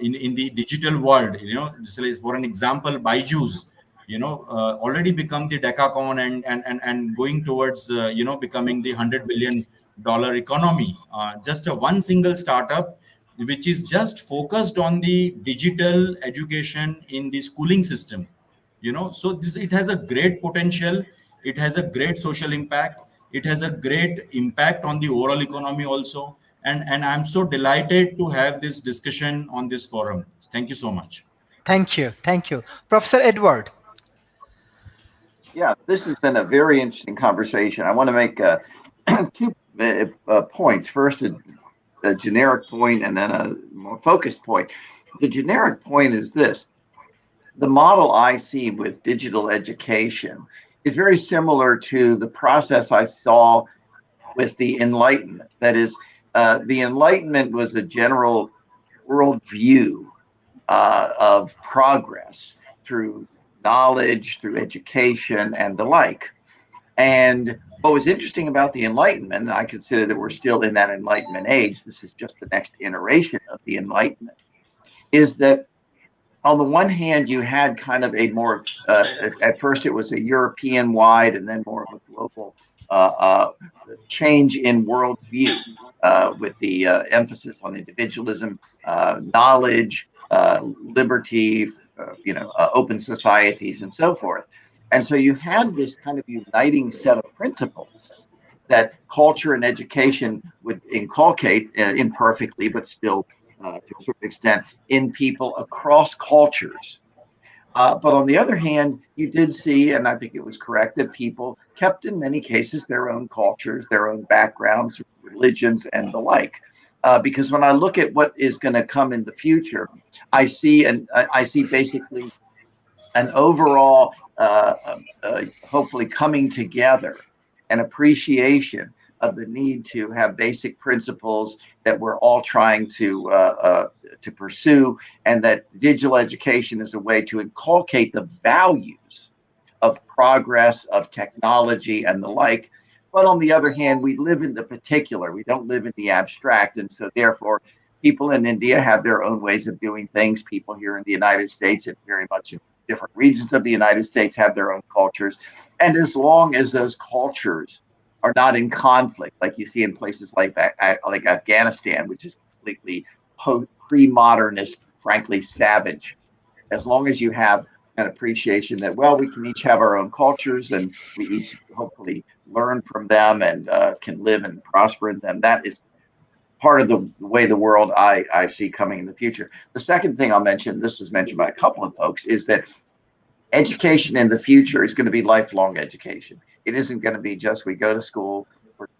in the digital world. So for an example, Byju's already become the decacorn, and going towards becoming the $100 billion economy. Just a one single startup which is just focused on the digital education in the schooling system. So this, it has a great potential, it has a great social impact, it has a great impact on the overall economy also. And I'm so delighted to have this discussion on this forum. Thank you so much. Thank you. Thank you. Professor Edward. Yeah, this has been a very interesting conversation. I want to make two points. First, a generic point, and then a more focused point. The generic point is this: the model I see with digital education is very similar to the process I saw with the Enlightenment. That is, the Enlightenment was a general worldview of progress through knowledge, through education, and the like. And what was interesting about the Enlightenment, and I consider that we're still in that Enlightenment age, this is just the next iteration of the Enlightenment, is that on the one hand, you had kind of a more, at first it was a European wide and then more of a global change in worldview with the emphasis on individualism, knowledge, liberty, open societies, and so forth. And so you had this kind of uniting set of principles that culture and education would inculcate imperfectly, but still to a certain extent, in people across cultures. But on the other hand, you did see, and I think it was correct, that people kept in many cases their own cultures, their own backgrounds, religions, and the like. Because when I look at what is going to come in the future, I see basically an overall, hopefully coming together, an appreciation of the need to have basic principles that we're all trying to pursue, and that digital education is a way to inculcate the values of progress, of technology, and the like. But on the other hand, we live in the particular. We don't live in the abstract, and so therefore, people in India have their own ways of doing things. People here in the United States have very much different regions of the United States have their own cultures. And as long as those cultures are not in conflict, like you see in places like Afghanistan, which is completely pre-modernist, frankly, savage, as long as you have an appreciation that, well, we can each have our own cultures and we each hopefully learn from them and can live and prosper in them, that is part of the way the world I see coming in the future. The second thing I'll mention, this was mentioned by a couple of folks, is that education in the future is going to be lifelong education. It isn't going to be just we go to school for,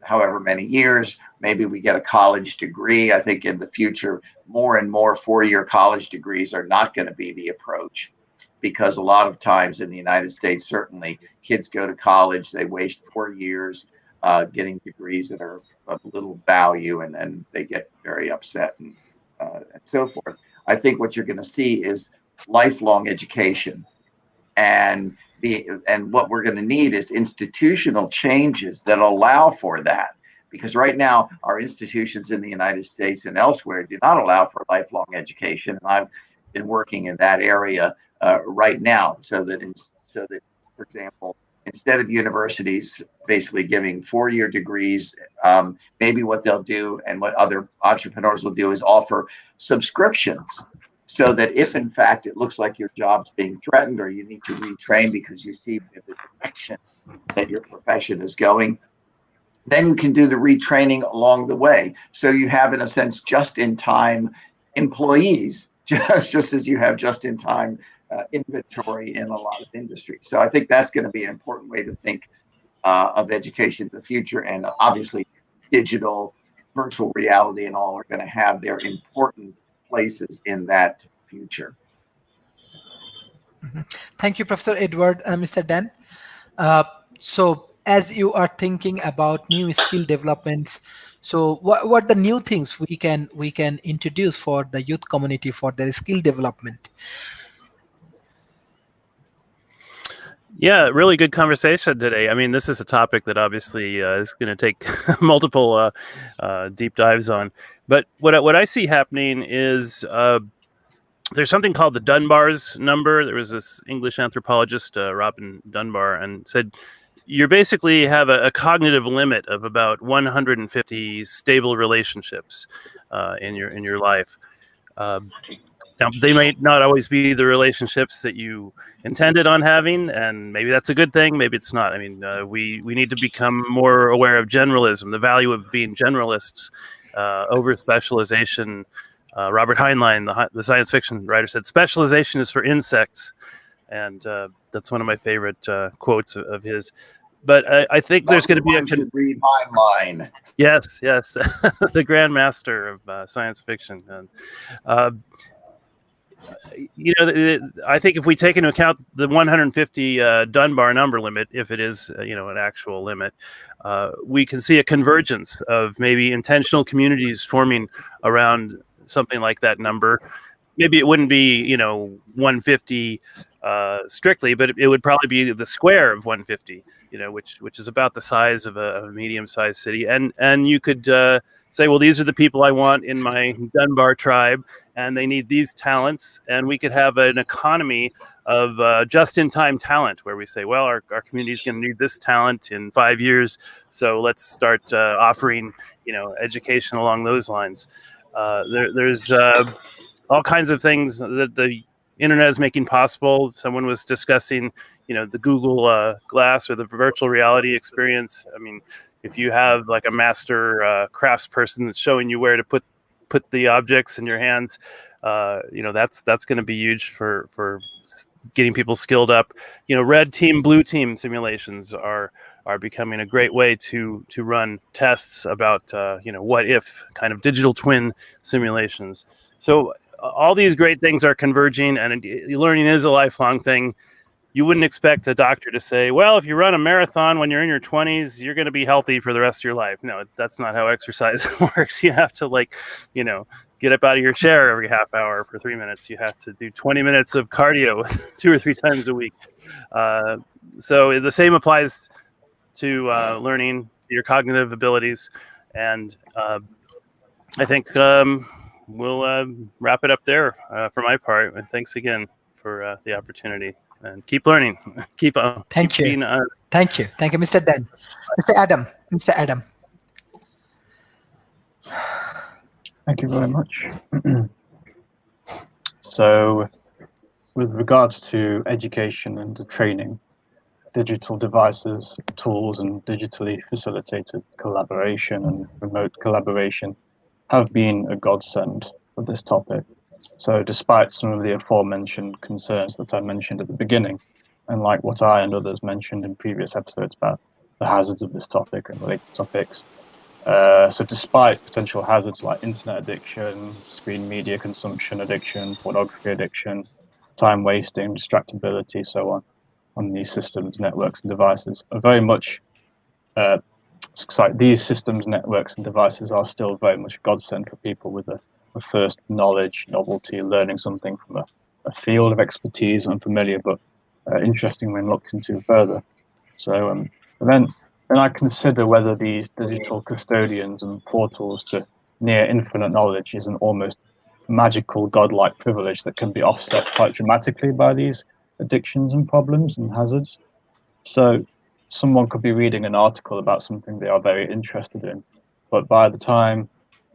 however many years, maybe we get a college degree. I think in the future, more and more four-year college degrees are not going to be the approach, because a lot of times in the United States, certainly kids go to college, they waste 4 years getting degrees that are of little value, and then they get very upset and so forth. I think what you're going to see is lifelong education, and what we're going to need is institutional changes that allow for that, because right now our institutions in the United States and elsewhere do not allow for lifelong education, and I've been working in that area right now, so that for example, instead of universities basically giving 4-year degrees, maybe what they'll do and what other entrepreneurs will do is offer subscriptions, so that if in fact it looks like your job's being threatened or you need to retrain because you see the direction that your profession is going, then you can do the retraining along the way. So you have, in a sense, just-in-time employees, just as you have just-in-time inventory in a lot of industries. So I think that's going to be an important way to think of education in the future. And obviously, digital, virtual reality, and all are going to have their important places in that future. Thank you, Professor Edward. Mr. Dan. So as you are thinking about new skill developments, so what the new things we can introduce for the youth community for their skill development? Yeah, really good conversation today. I mean, this is a topic that obviously is going to take multiple deep dives on. But what I see happening is there's something called the Dunbar's number. There was this English anthropologist, Robin Dunbar, and said you basically have a cognitive limit of about 150 stable relationships in your life. Now, they might not always be the relationships that you intended on having, and maybe that's a good thing, maybe it's not. I mean, we need to become more aware of generalism, the value of being generalists over specialization. Robert Heinlein, the science fiction writer, said, "Specialization is for insects," and that's one of my favorite quotes of his. But I think there's going to be a read Heinlein. Yes, the grandmaster of science fiction. And, I think if we take into account the 150 Dunbar number limit, if it is an actual limit, we can see a convergence of maybe intentional communities forming around something like that number. Maybe it wouldn't be 150 strictly, but it would probably be the square of 150, which is about the size of a medium-sized city, and you could say, well, these are the people I want in my Dunbar tribe, and they need these talents, and we could have an economy of just-in-time talent, where we say, well, our community is going to need this talent in 5 years, so let's start offering education along those lines. There's all kinds of things that the internet is making possible. Someone was discussing, the Google Glass or the virtual reality experience. I mean, if you have like a master craftsperson that's showing you where to put the objects in your hands, that's going to be huge for getting people skilled up. Red team, blue team simulations are becoming a great way to run tests about what if kind of digital twin simulations. So all these great things are converging, and learning is a lifelong thing. You wouldn't expect a doctor to say, well, if you run a marathon when you're in your 20s, you're going to be healthy for the rest of your life. No, that's not how exercise works. You have to get up out of your chair every half hour for 3 minutes. You have to do 20 minutes of cardio 2 or 3 times a week. So the same applies to learning your cognitive abilities. And I think we'll wrap it up there for my part. And thanks again the opportunity, and keep learning. Keep Thank keep you. being. Thank you, Mr. Dan. Mr. Adam. Thank you very much. So, with regards to education and training, digital devices, tools, and digitally facilitated collaboration and remote collaboration have been a godsend for this topic. So, despite some of the aforementioned concerns that I mentioned at the beginning, and like what I and others mentioned in previous episodes about the hazards of this topic and related topics, so despite potential hazards like internet addiction, screen media consumption addiction, pornography addiction, time wasting, distractibility, so on these systems, networks, and devices are very much, these systems, networks, and devices are still very much a godsend for people with a first knowledge, novelty, learning something from a field of expertise unfamiliar but interesting when looked into further. So then I consider whether these digital custodians and portals to near infinite knowledge is an almost magical godlike privilege that can be offset quite dramatically by these addictions and problems and hazards. So someone could be reading an article about something they are very interested in, but by the time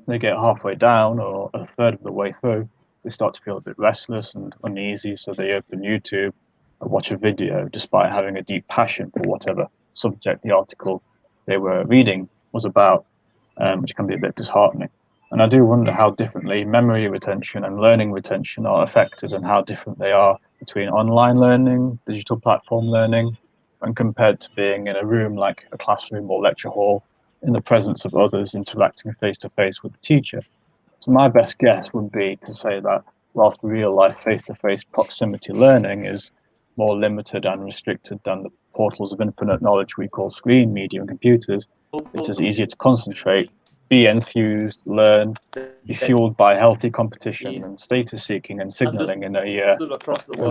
they get halfway down or a third of the way through, they start to feel a bit restless and uneasy. So they open YouTube and watch a video despite having a deep passion for whatever subject the article they were reading was about, which can be a bit disheartening. And I do wonder how differently memory retention and learning retention are affected and how different they are between online learning, digital platform learning, and compared to being in a room like a classroom or lecture hall in the presence of others interacting face to face with the teacher. So my best guess would be to say that whilst real life face to face proximity learning is more limited and restricted than the portals of infinite knowledge we call screen, media, and computers, it is easier to concentrate, be enthused, learn, be fueled by healthy competition and status seeking and signaling in a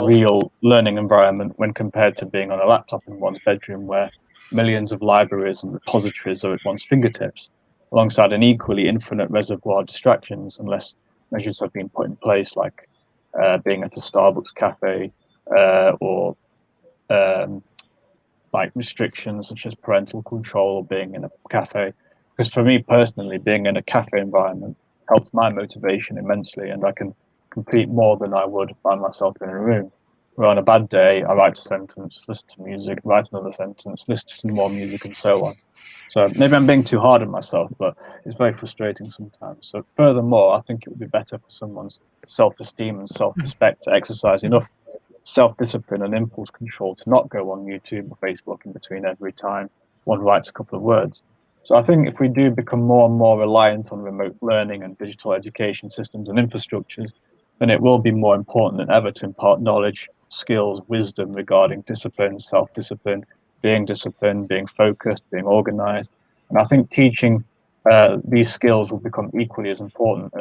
real learning environment when compared to being on a laptop in one's bedroom where millions of libraries and repositories are at one's fingertips, alongside an equally infinite reservoir of distractions unless measures have been put in place, like being at a Starbucks cafe or like restrictions such as parental control or being in a cafe. Because for me personally, being in a cafe environment helps my motivation immensely, and I can complete more than I would by myself in a room. Where on a bad day, I write a sentence, listen to music, write another sentence, listen to some more music, and so on. So maybe I'm being too hard on myself, but it's very frustrating sometimes. So furthermore, I think it would be better for someone's self-esteem and self-respect to exercise enough self-discipline and impulse control to not go on YouTube or Facebook in between every time one writes a couple of words. So I think if we do become more and more reliant on remote learning and digital education systems and infrastructures, then it will be more important than ever to impart knowledge, skills, wisdom regarding discipline, self-discipline, being focused, being organized. And I think teaching these skills will become equally as important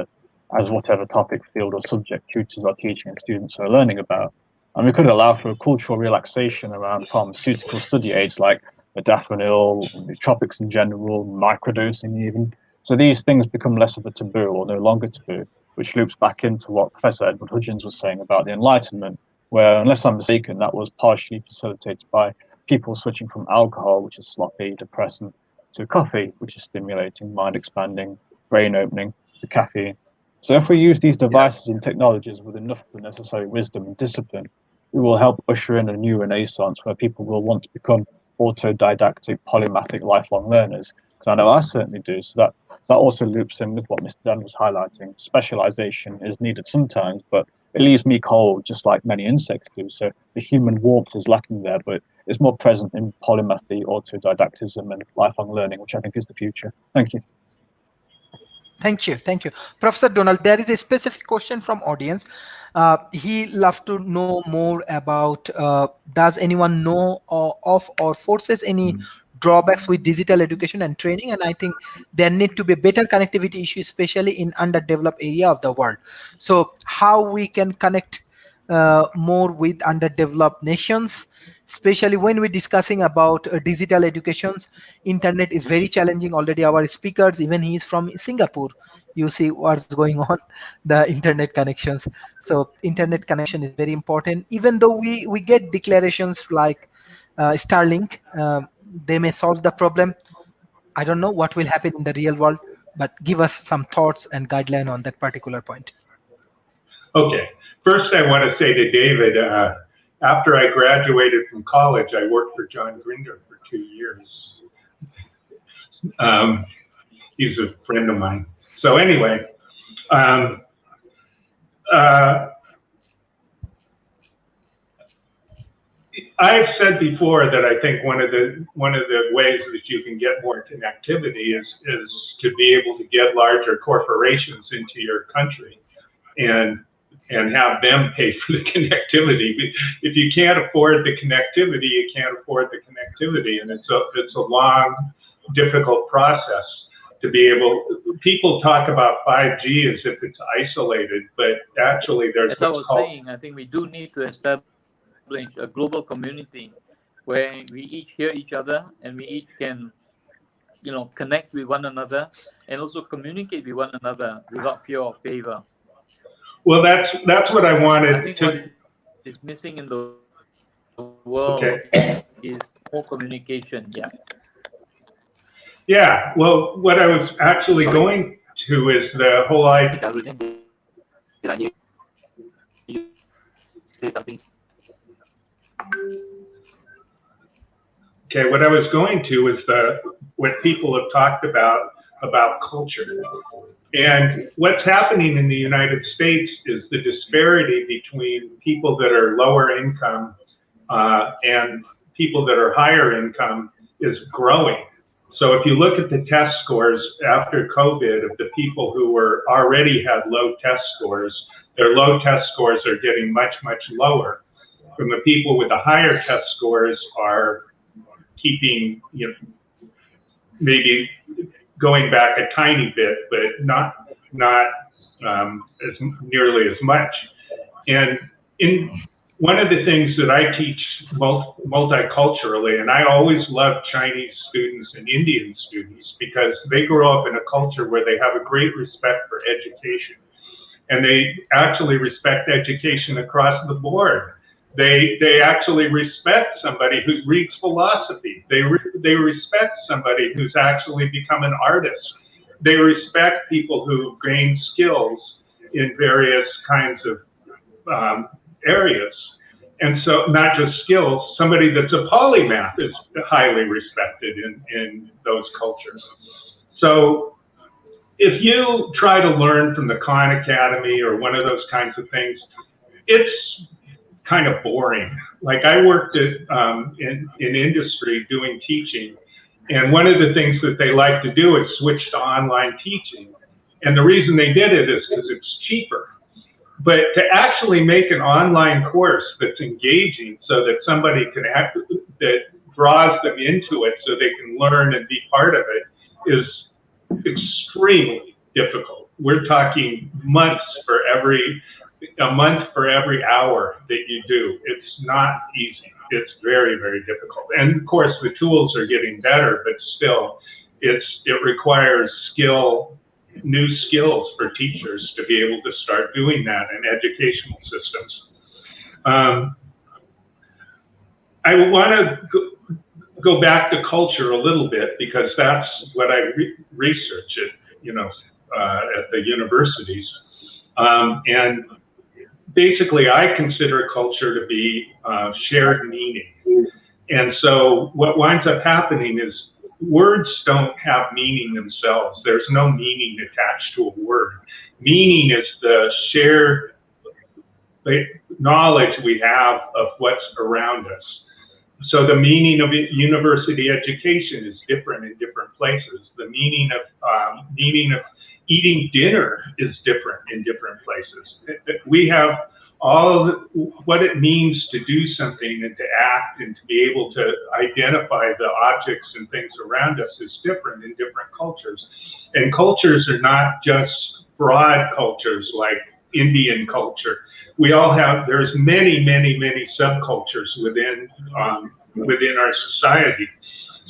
as whatever topic, field, or subject tutors are teaching and students are learning about. And we could allow for a cultural relaxation around pharmaceutical study aids like modafinil, nootropics in general, microdosing even. So these things become less of a taboo or no longer taboo, which loops back into what Professor Edward Hudgens was saying about the Enlightenment, where, unless I'm mistaken, that was partially facilitated by people switching from alcohol, which is sloppy, depressant, to coffee, which is stimulating, mind expanding, brain opening, to caffeine. So if we use these devices and technologies with enough of the necessary wisdom and discipline, we will help usher in a new renaissance where people will want to become autodidactic, polymathic, lifelong learners. Because I know I certainly do. So that also loops in with what Mr. Dan was highlighting. Specialization is needed sometimes, but it leaves me cold, just like many insects do. So the human warmth is lacking there, but it's more present in polymathy, autodidactism, and lifelong learning, which I think is the future. Thank you. Thank you. Professor Donald, there is a specific question from audience. He loves to know more about, does anyone know of or forces any drawbacks with digital education and training? And I think there need to be better connectivity issues, especially in underdeveloped area of the world. So how we can connect more with underdeveloped nations, especially when we're discussing about digital educations. Internet is very challenging. Already our speakers, even he is from Singapore, you see what's going on, the internet connections. So internet connection is very important. Even though we get declarations like Starlink, they may solve the problem. I don't know what will happen in the real world, but give us some thoughts and guideline on that particular point. Okay. First, I want to say to David, after I graduated from college, I worked for John Grinder for 2 years. He's a friend of mine. So anyway, I've said before that I think one of the ways that you can get more connectivity is to be able to get larger corporations into your country and have them pay for the connectivity. If you can't afford the connectivity, you can't afford the connectivity, and it's a long, difficult process to be able. People talk about 5G as if it's isolated, but actually there's. As I was saying, I think we do need to establish a global community where we each hear each other and we each can, connect with one another and also communicate with one another without fear or favor. Well, that's what I wanted. I think what is missing in the world is more communication. Yeah. Yeah. Well, what I was actually going to is the whole idea. Say something. Okay, what I was going to is what people have talked about culture. And what's happening in the United States is the disparity between people that are lower income and people that are higher income is growing. So if you look at the test scores after COVID of the people who already had low test scores, their low test scores are getting much, much lower. From the people with the higher test scores are keeping, maybe going back a tiny bit, but not as nearly as much. And in one of the things that I teach multiculturally, and I always love Chinese students and Indian students because they grow up in a culture where they have a great respect for education. And they actually respect education across the board. They actually respect somebody who reads philosophy. They respect somebody who's actually become an artist. They respect people who gain skills in various kinds of areas. And so not just skills, somebody that's a polymath is highly respected in those cultures. So if you try to learn from the Khan Academy or one of those kinds of things, it's kind of boring. Like I worked in industry doing teaching, and one of the things that they like to do is switch to online teaching. And the reason they did it is because it's cheaper. But to actually make an online course that's engaging so that somebody can that draws them into it so they can learn and be part of it is extremely difficult. We're talking months for a month for every hour that you do. It's not easy. It's very, very difficult. And of course the tools are getting better, but still it requires new skills for teachers to be able to start doing that in educational systems. I want to go back to culture a little bit because that's what I research at the universities. And basically I consider culture to be shared meaning. And so what winds up happening is words don't have meaning themselves. There's no meaning attached to a word. Meaning is the shared knowledge we have of what's around us. So the meaning of university education is different in different places. The meaning of eating dinner is different in different places. We have all of what it means to do something and to act and to be able to identify the objects and things around us is different in different cultures. And cultures are not just broad cultures like Indian culture. we all have, there's many, many, many subcultures within our society.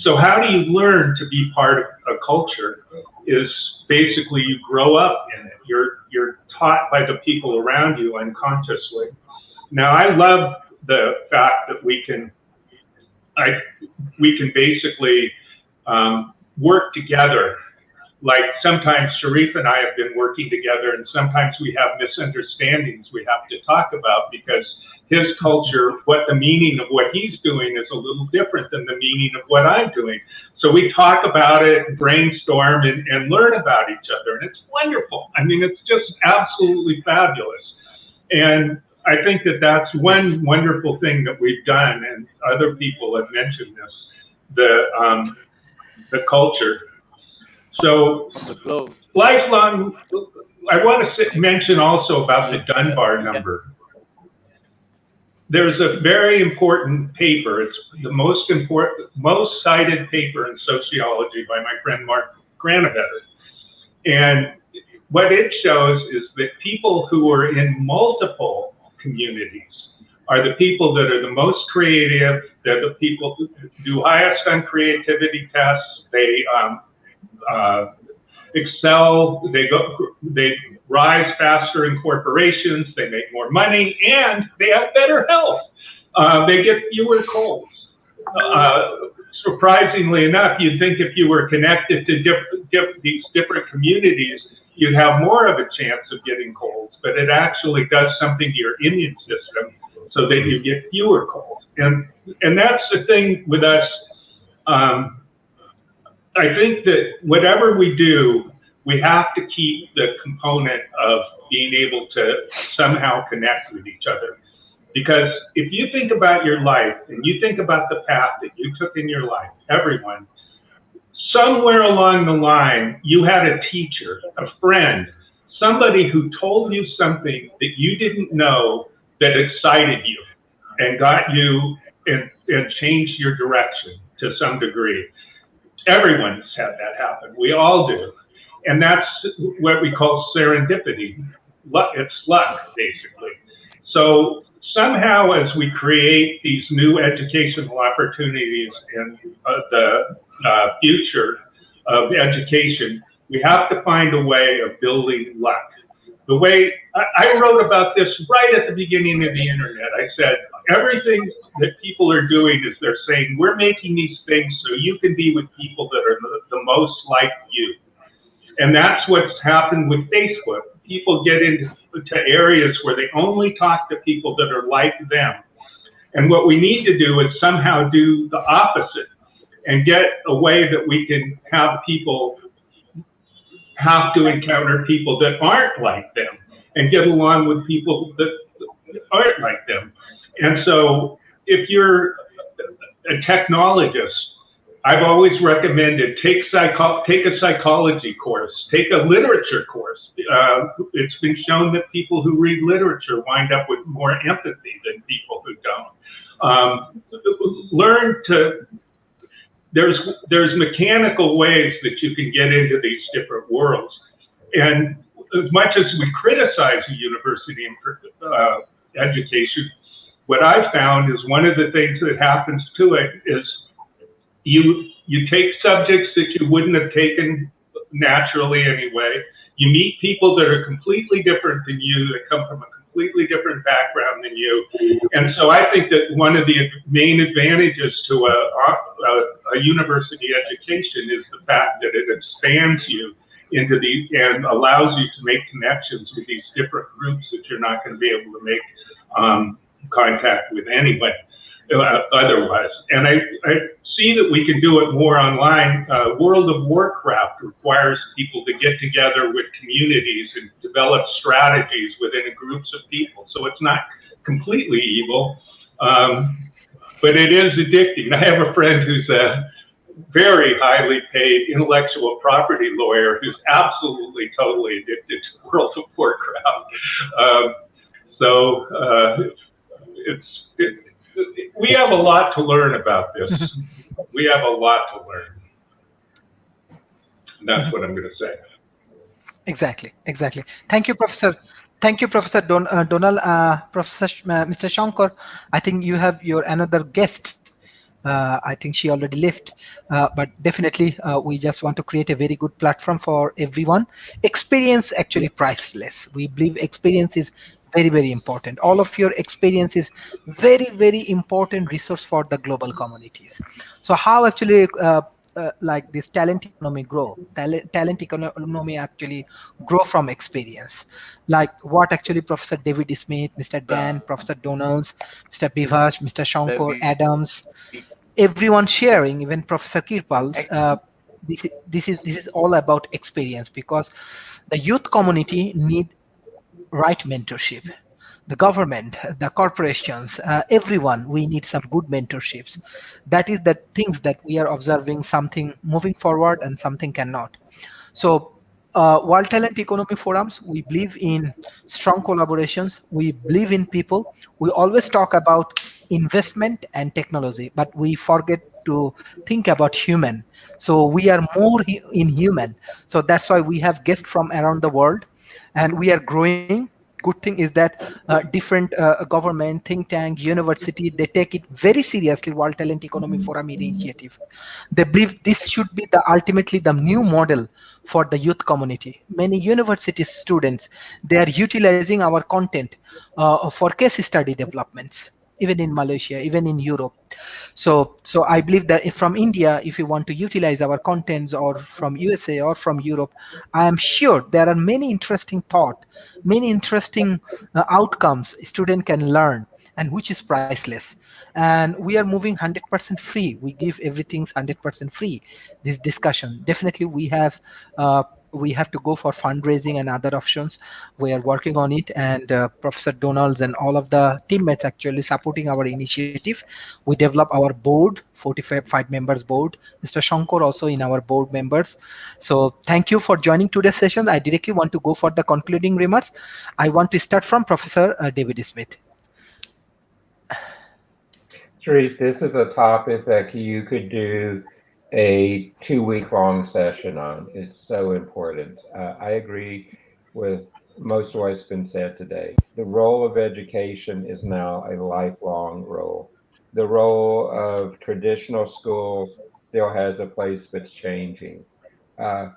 So how do you learn to be part of a culture? Is basically you grow up in it. You're taught by the people around you unconsciously. Now I love the fact that we can basically work together. Like sometimes Sharif and I have been working together, and sometimes we have misunderstandings we have to talk about because his culture, what the meaning of what he's doing is a little different than the meaning of what I'm doing. So we talk about it, brainstorm, and learn about each other, and it's wonderful. I mean, it's just absolutely fabulous. And I think that that's one wonderful thing that we've done, and other people have mentioned this, the culture. So lifelong, I want to mention also about the Dunbar number. There's a very important paper. It's the most cited paper in sociology by my friend Mark Granabetter. And what it shows is that people who are in multiple communities are the people that are the most creative. They're the people who do highest on creativity tests. They excel. They rise faster in corporations. They make more money, and they have better health. They get fewer colds. Surprisingly enough, you'd think if you were connected to these different communities, you'd have more of a chance of getting colds, but it actually does something to your immune system so that you get fewer colds. And that's the thing with us. I think that whatever we do, we have to keep the component of being able to somehow connect with each other. Because if you think about your life and you think about the path that you took in your life, everyone, somewhere along the line, you had a teacher, a friend, somebody who told you something that you didn't know that excited you and got you and changed your direction to some degree. Everyone's had that happen. We all do. And that's what we call serendipity. It's luck, basically. So somehow as we create these new educational opportunities in the future of education, we have to find a way of building luck. The way I wrote about this right at the beginning of the internet, I said, everything that people are doing is they're saying, we're making these things so you can be with people that are the most like you. And that's what's happened with Facebook. People get into areas where they only talk to people that are like them. And what we need to do is somehow do the opposite and get a way that we can have people have to encounter people that aren't like them and get along with people that aren't like them. And so if you're a technologist, I've always recommended take a psychology course, take a literature course. It's been shown that people who read literature wind up with more empathy than people who don't. Learn to, there's mechanical ways that you can get into these different worlds. And as much as we criticize the university and education, what I found is one of the things that happens to it is you take subjects that you wouldn't have taken naturally anyway. You meet people that are completely different than you, that come from a completely different background than you. And so I think that one of the main advantages to a university education is the fact that it expands you into these and allows you to make connections with these different groups that you're not going to be able to make contact with anybody otherwise. And I see that we can do it more online. World of Warcraft requires people to get together with communities and develop strategies within groups of people. So it's not completely evil, but it is addicting. I have a friend who's a very highly paid intellectual property lawyer who's absolutely, totally addicted to World of Warcraft. We have a lot to learn about this. We have a lot to learn. And that's what I'm going to say. Exactly. Thank you, Professor Thank you, Professor Donald. Professor Mr. Shankar, I think you have your another guest. I think she already left, but definitely we just want to create a very good platform for everyone. Experience actually priceless. We believe experience is very, very important. All of your experience is very, very important resource for the global communities. So how actually like this talent economy grow? Talent economy actually grow from experience. Like what actually Professor David Smith, Mr. Dan, Professor Donalds, Mr. Bivash, Mr. Shankar, Adams, everyone sharing, even Professor Kirpals. This is all about experience because the youth community need right mentorship. The government, the corporations, everyone, we need some good mentorships. That is the things that we are observing something moving forward and something cannot. So, World Talent Economy Forums, we believe in strong collaborations. We believe in people. We always talk about investment and technology, but we forget to think about human. So we are more in human. So that's why we have guests from around the world, and we are growing. Good thing is that different government, think tank, university, they take it very seriously. World Talent Economy Forum initiative, they believe this should be the ultimately the new model for the youth community. Many university students, they are utilizing our content for case study developments, even in Malaysia, even in Europe. So I believe that if from India, if you want to utilize our contents, or from USA or from Europe, I am sure there are many interesting thought, many interesting outcomes student can learn, and which is priceless. And we are moving 100% free. We give everything's 100% free. This discussion, definitely we have to go for fundraising and other options. We are working on it, and Professor Donalds and all of the teammates actually supporting our initiative. We develop our board, 45 members board. Mr. Shankar also in our board members. So thank you for joining today's session. I directly want to go for the concluding remarks. I want to start from Professor David Smith. Sharif, this is a topic that you could do a 2 week long session on. It's so important. I agree with most of what's been said today. The role of education is now a lifelong role. The role of traditional school still has a place, but it's changing. Uh,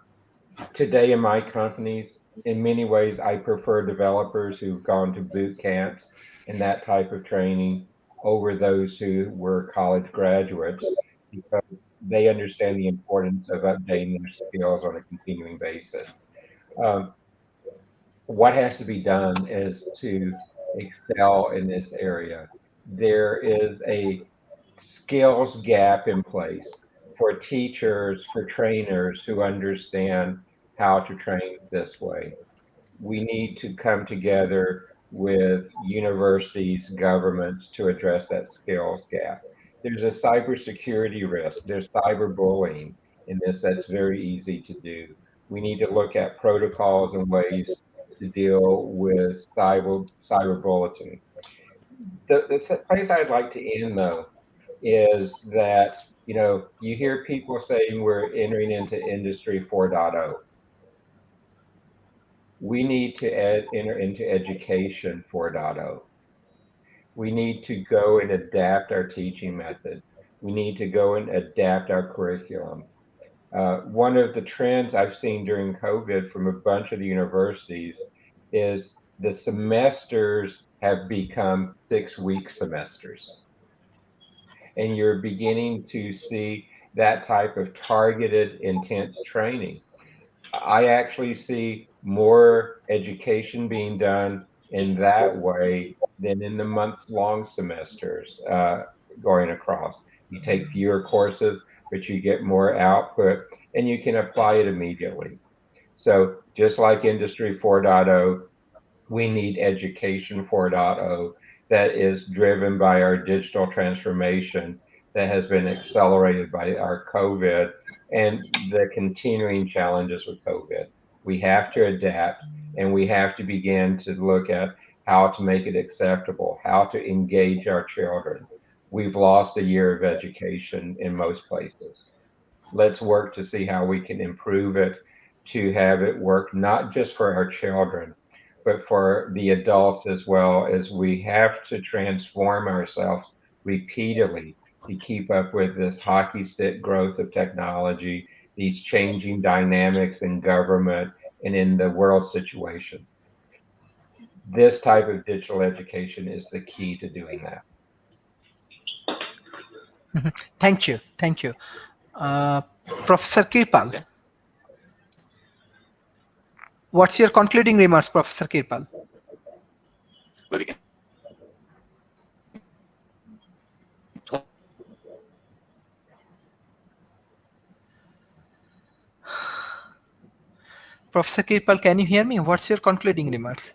Today in my companies, in many ways, I prefer developers who've gone to boot camps and that type of training over those who were college graduates because they understand the importance of updating their skills on a continuing basis. Um, what has to be done is to excel in this area. There is a skills gap in place for teachers, for trainers who understand how to train this way. We need to come together with universities, governments to address that skills gap. There's a cybersecurity risk, there's cyberbullying in this that's very easy to do. We need to look at protocols and ways to deal with cyberbullying. The place I'd like to end though is that you hear people saying we're entering into industry 4.0. We need to enter into education 4.0. We need to go and adapt our teaching method. We need to go and adapt our curriculum. One of the trends I've seen during COVID from a bunch of the universities is the semesters have become 6 week semesters. And you're beginning to see that type of targeted, intense training. I actually see more education being done in that way than in the month-long semesters going across. You take fewer courses, but you get more output and you can apply it immediately. So just like Industry 4.0, we need Education 4.0 that is driven by our digital transformation that has been accelerated by our COVID and the continuing challenges with COVID. We have to adapt and we have to begin to look at how to make it acceptable, how to engage our children. We've lost a year of education in most places. Let's work to see how we can improve it to have it work not just for our children, but for the adults as well, as we have to transform ourselves repeatedly to keep up with this hockey stick growth of technology, these changing dynamics in government and in the world situation. This type of digital education is the key to doing that. Thank you. Thank you. Professor Kirpal, what's your concluding remarks, Professor Kirpal? Well, we can Professor Kirpal, can you hear me? What's your concluding remarks?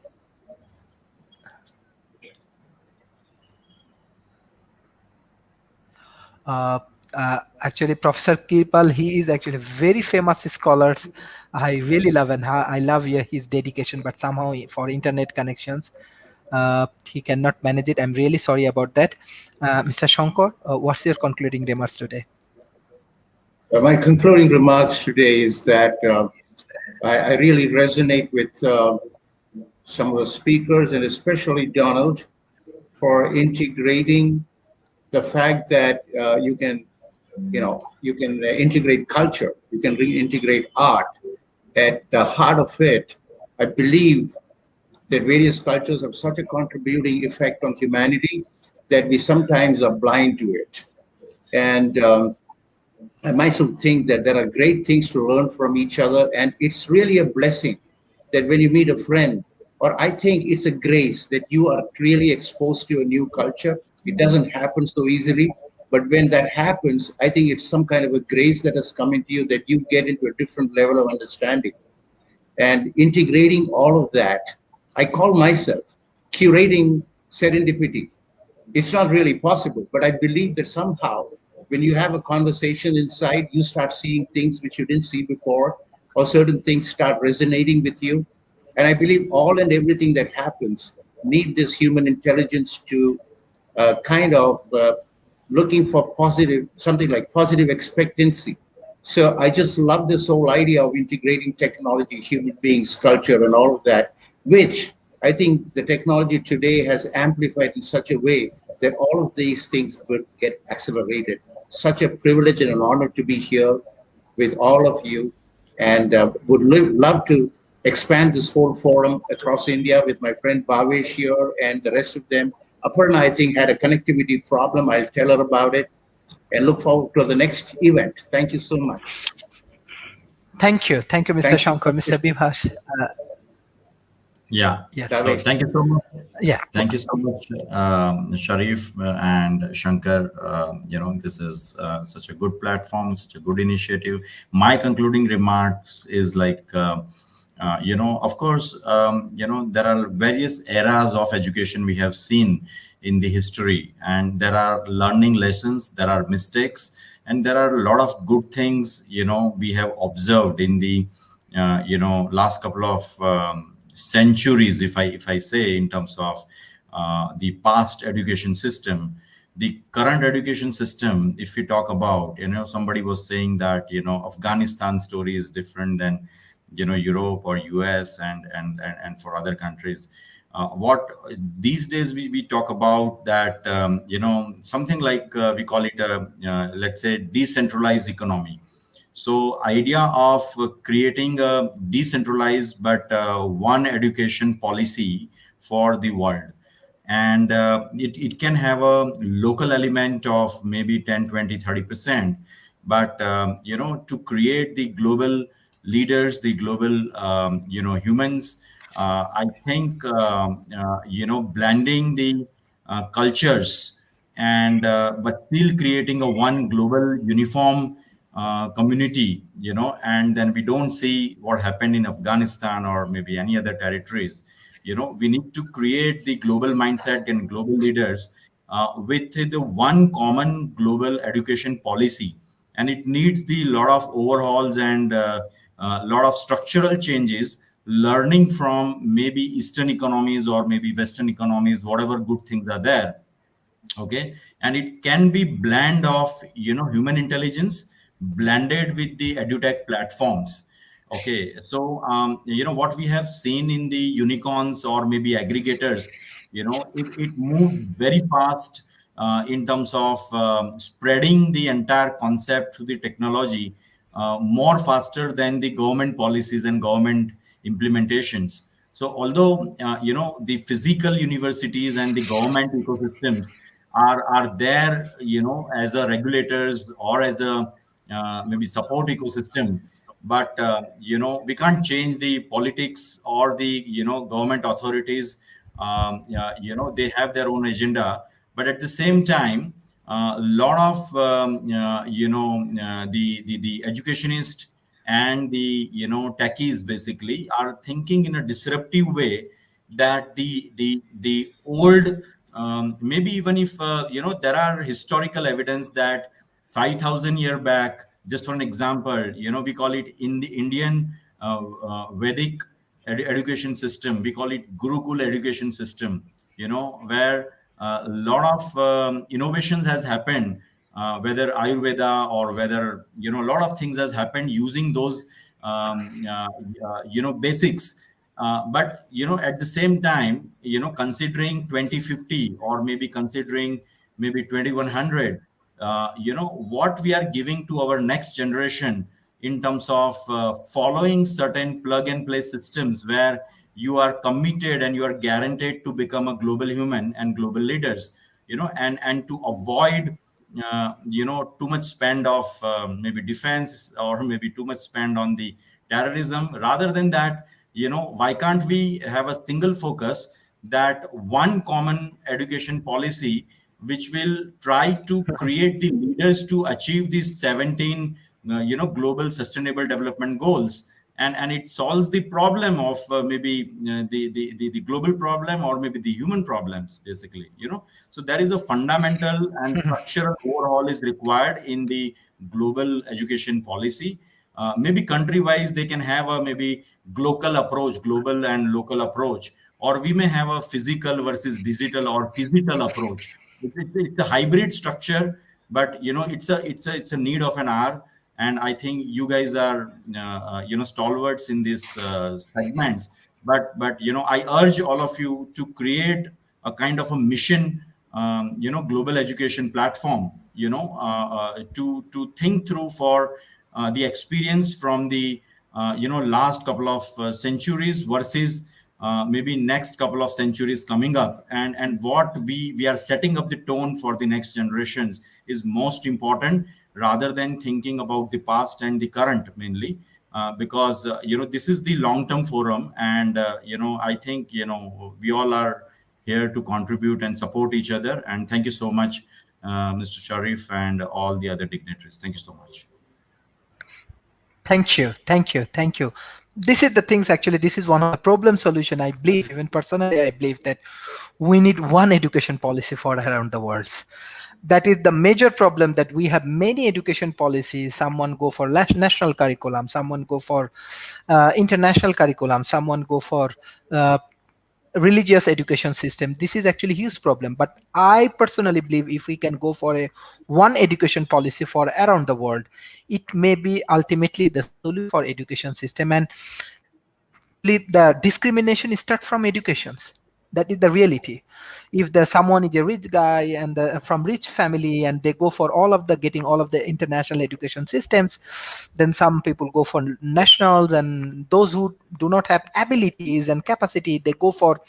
Actually, Professor Kirpal, he is actually very famous scholar. I really love and I love his dedication, but somehow for internet connections, he cannot manage it. I'm really sorry about that. Mr. Shankar, what's your concluding remarks today? My concluding remarks today is that I really resonate with some of the speakers, and especially Donald, for integrating the fact that you can integrate culture, you can reintegrate art. At the heart of it, I believe that various cultures have such a contributing effect on humanity that we sometimes are blind to it. And I myself think that there are great things to learn from each other, and it's really a blessing that when you meet a friend, or I think it's a grace that you are really exposed to a new culture. It doesn't happen so easily, but when that happens, I think it's some kind of a grace that has come into you that you get into a different level of understanding. And integrating all of that, I call myself curating serendipity. It's not really possible, but I believe that somehow when you have a conversation inside, you start seeing things which you didn't see before, or certain things start resonating with you. And I believe all and everything that happens need this human intelligence to kind of looking for positive, something like positive expectancy. So I just love this whole idea of integrating technology, human beings, culture, and all of that, which I think the technology today has amplified in such a way that all of these things will get accelerated. Such a privilege and an honor to be here with all of you, and would love to expand this whole forum across India with my friend Bhavesh here and the rest of them. Aparna, I think, had a connectivity problem. I'll tell her about it and look forward to the next event. Thank you so much. Thank you. Thank you, Mr. Thank Shankar, you. Mr. Bibhash. Yeah. Yes. So Bhavesh. thank you so much. Yeah. Thank you so much, Sharif and Shankar. This is such a good platform, such a good initiative. My concluding remarks is like, of course, there are various eras of education we have seen in the history, and there are learning lessons, there are mistakes, and there are a lot of good things, we have observed in the, last couple of centuries, if I say, in terms of the past education system. The current education system, if we talk about, somebody was saying that, Afghanistan story is different than, Europe or US and for other countries. What these days we talk about that, something like we call it a, let's say, decentralized economy. So idea of creating a decentralized but one education policy for the world. And it can have a local element of maybe 10, 20, 30%. But, to create the global leaders, the global, humans, I think, blending the cultures and but still creating a one global uniform community, and then we don't see what happened in Afghanistan or maybe any other territories. We need to create the global mindset and global leaders with the one common global education policy, and it needs the lot of overhauls and lot of structural changes, learning from maybe Eastern economies or maybe Western economies, whatever good things are there. Okay. And it can be blend of human intelligence blended with the edutech platforms. Okay, so what we have seen in the unicorns or maybe aggregators, it moved very fast in terms of spreading the entire concept to the technology more faster than the government policies and government implementations. So although the physical universities and the government ecosystems are there, as a regulators or as a maybe support ecosystem, but we can't change the politics or the government authorities. They have their own agenda, but at the same time, a lot of the educationists and the techies basically are thinking in a disruptive way, that the old, maybe even if there are historical evidence that 5,000 year back, just for an example, we call it in the Indian Vedic education system, we call it Gurukul education system, where a lot of innovations has happened, whether Ayurveda or whether, a lot of things has happened using those, basics. But, at the same time, considering 2050 or maybe considering maybe 2100, what we are giving to our next generation in terms of following certain plug and play systems where you are committed and you are guaranteed to become a global human and global leaders, and to avoid too much spend of maybe defense or maybe too much spend on the terrorism. Rather than that, why can't we have a single focus, that one common education policy which will try to create the leaders to achieve these 17 global sustainable development goals, and it solves the problem of maybe the global problem or maybe the human problems basically. So there is a fundamental and structural overhaul is required in the global education policy. Maybe country wise they can have a maybe global and local approach, or we may have a physical versus digital or physical approach. It's a hybrid structure, but it's a need of an hour. And I think you guys are stalwarts in these segments. But I urge all of you to create a kind of a mission, global education platform, to think through for the experience from the last couple of centuries versus maybe next couple of centuries coming up, and what we are setting up the tone for the next generations is most important, rather than thinking about the past and the current mainly, because this is the long term forum, and I think we all are here to contribute and support each other. And thank you so much, Mr. Sharif and all the other dignitaries. Thank you so much. Thank you, thank you, thank you. This is the things, actually this is one of the problem solution. I believe, even personally I believe, that we need one education policy for around the world. That is the major problem, that we have many education policies. Someone go for national curriculum, someone go for international curriculum, someone go for uh, religious education system. This is actually huge problem, but I personally believe if we can go for a one education policy for around the world, it may be ultimately the solution for education system. And actually the discrimination start from educations. That is the reality. If the someone is a rich guy and from rich family, and they go for all of the getting all of the international education systems, then some people go for nationals, and those who do not have abilities and capacity, they go for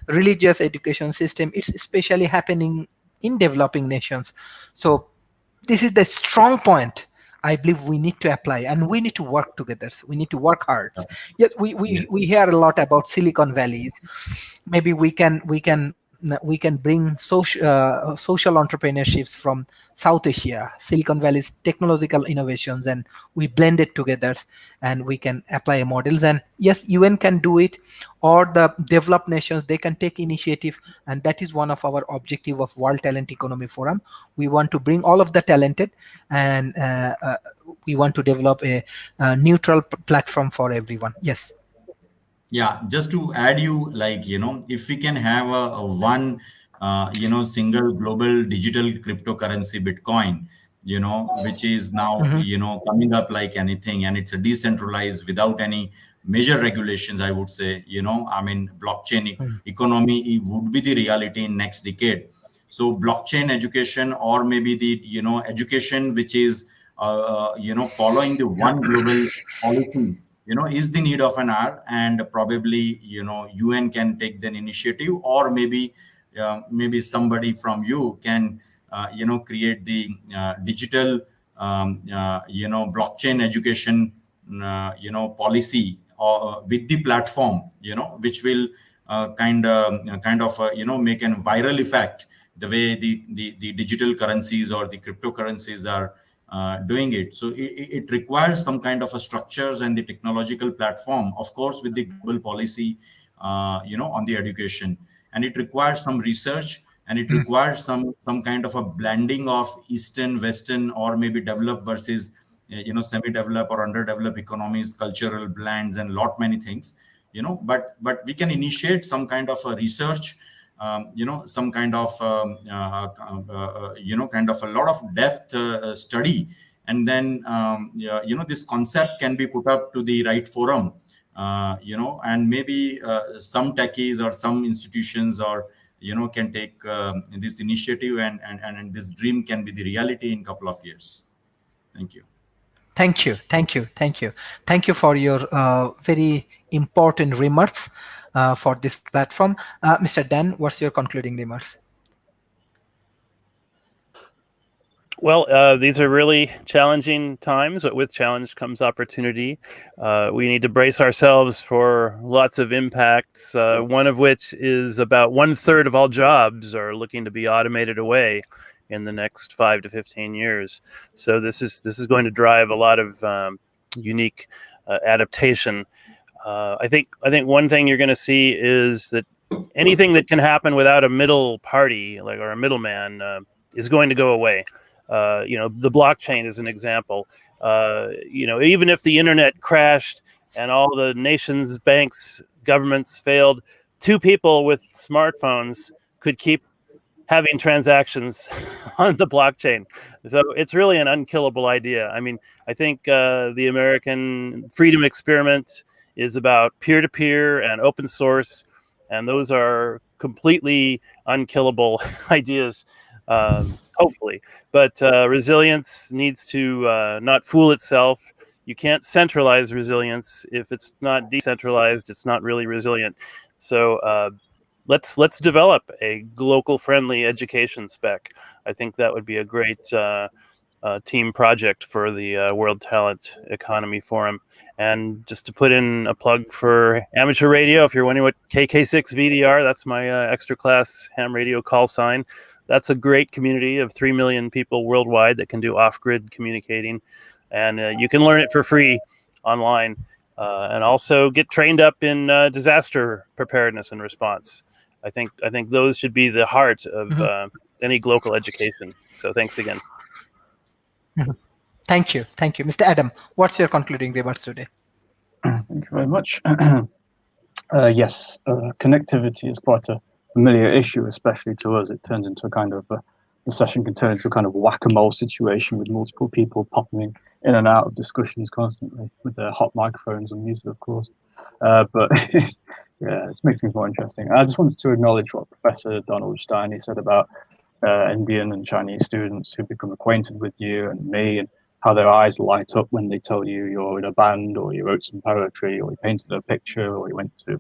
religious education system. It's especially happening in developing nations. So this is the strong point I believe we need to apply, and we need to work together. So we need to work hard. Yes, we hear a lot about Silicon Valleys. Maybe we can bring social entrepreneurships from South Asia, Silicon Valley's technological innovations, and we blend it together, and we can apply models. And yes, UN can do it, or the developed nations, they can take initiative, and that is one of our objective of World Talent Economy Forum. We want to bring all of the talented, and we want to develop a neutral platform for everyone. Yes. Yeah, just to add you, like, if we can have a one, single global digital cryptocurrency, Bitcoin, which is now, Mm-hmm. coming up like anything, and it's a decentralized without any major regulations, I would say. I mean, blockchain economy would be the reality in next decade. So blockchain education, or maybe the, education which is, following the one global policy, is the need of an hour. And probably, UN can take the initiative, or maybe somebody from you can, create the digital, blockchain education, policy, or with the platform, which will make a viral effect, the way the digital currencies or the cryptocurrencies are doing it. So it requires some kind of a structures and the technological platform, of course, with the global policy, on the education. And it requires some research, and it requires some kind of a blending of Eastern, Western, or maybe developed versus, semi-developed or underdeveloped economies, cultural blends, and lot many things. But we can initiate some kind of a research, some kind of, kind of a lot of depth study. And then, this concept can be put up to the right forum, and maybe some techies or some institutions, or can take this initiative, and this dream can be the reality in a couple of years. Thank you. Thank you, thank you, thank you, thank you for your very important remarks for this platform. Mr. Dan, what's your concluding remarks? Well, these are really challenging times, but with challenge comes opportunity. We need to brace ourselves for lots of impacts, one of which is about 1/3 of all jobs are looking to be automated away in the next 5 to 15 years. So this is going to drive a lot of unique adaptation. I think one thing you're going to see is that anything that can happen without a middle party, or a middleman, is going to go away. The blockchain is an example. Even if the internet crashed and all the nations, banks, governments failed, two people with smartphones could keep having transactions on the blockchain. So it's really an unkillable idea. I mean, I think the American freedom experiment is about peer-to-peer and open source, and those are completely unkillable ideas, hopefully. But resilience needs to not fool itself. You can't centralize resilience. If it's not decentralized, it's not really resilient. So let's develop a local-friendly education spec. I think that would be a great team project for the World Talent Economy Forum. And just to put in a plug for amateur radio, if you're wondering what KK6 VDR, that's my extra class ham radio call sign. That's a great community of 3 million people worldwide that can do off-grid communicating. And you can learn it for free online. And also get trained up in disaster preparedness and response. I think those should be the heart of any local education. So thanks again. Thank you, Mr. Adam. What's your concluding remarks today? Thank you very much. Yes, connectivity is quite a familiar issue, especially to us. It turns into a kind of the session can turn into a kind of whack-a-mole situation with multiple people popping in and out of discussions constantly with their hot microphones and music, of course. But yeah, it makes things more interesting. I just wanted to acknowledge what Professor Donald Steiny said about Indian and Chinese students who become acquainted with you and me, and how their eyes light up when they tell you you're in a band, or you wrote some poetry, or you painted a picture, or you went to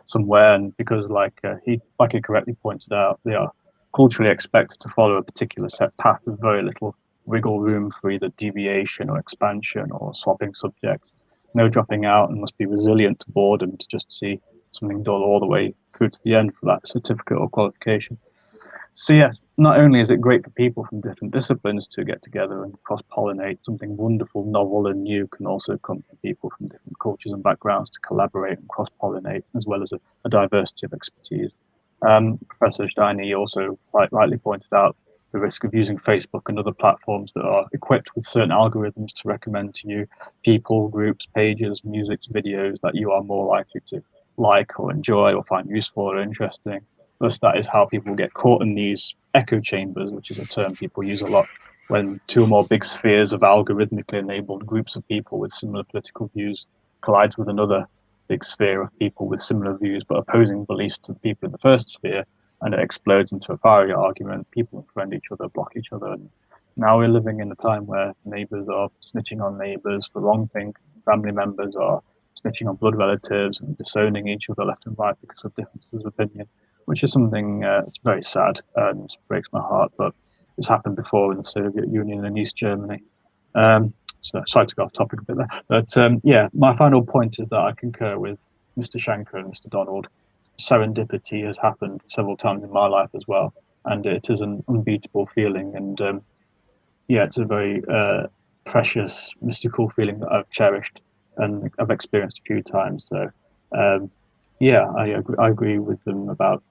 somewhere. And because, like he correctly pointed out, they are culturally expected to follow a particular set path with very little wiggle room for either deviation or expansion or swapping subjects. No dropping out, and must be resilient to boredom to just see something dull all the way through to the end for that certificate or qualification. So yeah, not only is it great for people from different disciplines to get together and cross-pollinate, something wonderful, novel and new can also come from people from different cultures and backgrounds to collaborate and cross-pollinate, as well as a diversity of expertise. Professor Steiny also quite rightly pointed out the risk of using Facebook and other platforms that are equipped with certain algorithms to recommend to you people, groups, pages, music, videos that you are more likely to like or enjoy or find useful or interesting. Thus, that is how people get caught in these echo chambers, which is a term people use a lot when two or more big spheres of algorithmically enabled groups of people with similar political views collides with another big sphere of people with similar views but opposing beliefs to the people in the first sphere, and it explodes into a fiery argument. People friend each other, block each other. And now we're living in a time where neighbours are snitching on neighbours for wrong things. Family members are snitching on blood relatives and disowning each other left and right because of differences of opinion, which is something it's very sad and breaks my heart. But it's happened before in the Soviet Union and East Germany. So sorry to go off topic a bit there, but yeah, my final point is that I concur with Mr. Shankar and Mr. Donald. Serendipity has happened several times in my life as well, and it is an unbeatable feeling. And yeah, it's a very precious, mystical feeling that I've cherished and I've experienced a few times. So yeah, I agree with them about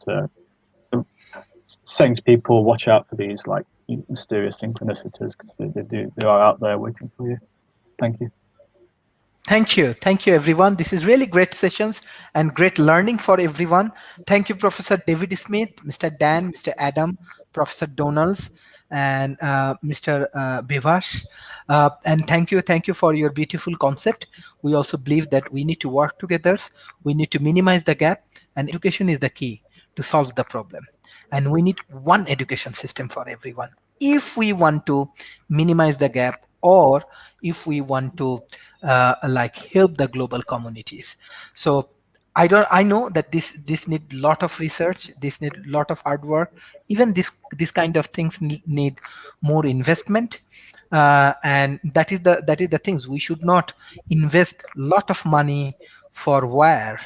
saying to people, watch out for these like mysterious synchronicities, because they are out there waiting for you. Thank you. Thank you, everyone. This is really great sessions and great learning for everyone. Thank you, Professor David Smith, Mr. Dan, Mr. Adam, Professor Donalds, and Mr. Bevash. And thank you for your beautiful concept. We also believe that we need to work together. We need to minimize the gap, and education is the key to solve the problem. And we need one education system for everyone. If we want to minimize the gap, or if we want to like help the global communities. So I know that this need lot of research, this need lot of hard work. Even this kind of things need more investment. And that is the things. We should not invest lot of money for where,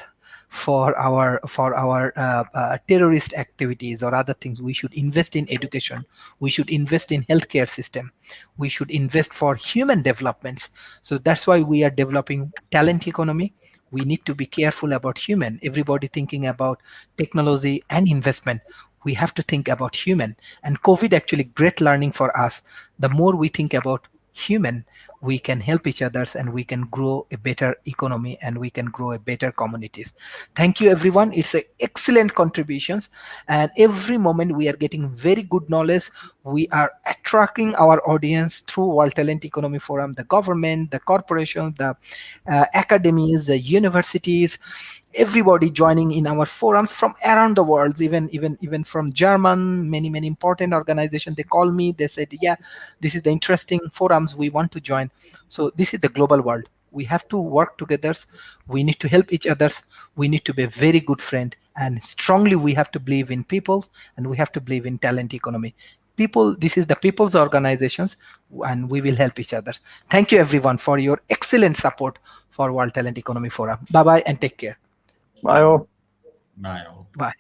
for our terrorist activities or other things. We should invest in education, we should invest in healthcare system, we should invest for human developments. So that's why we are developing talent economy. We need to be careful about human. Everybody thinking about technology and investment, we have to think about human. And COVID actually great learning for us. The more we think about human, we can help each others, and we can grow a better economy, and we can grow a better communities. Thank you, everyone. It's a excellent contributions, and every moment we are getting very good knowledge. We are attracting our audience through World Talent Economy Forum, the government, the corporation, the academies, the universities, everybody joining in our forums from around the world, even from German. Many important organizations, they call me, they said, yeah, this is the interesting forums, we want to join. So this is the global world. We have to work together. We need to help each others. We need to be a very good friend, and strongly we have to believe in people, and we have to believe in talent economy. People, this is the people's organizations, and we will help each other. Thank you, everyone, for your excellent support for World Talent Economy Forum. Bye bye, and take care. Bye all. Bye all. Bye.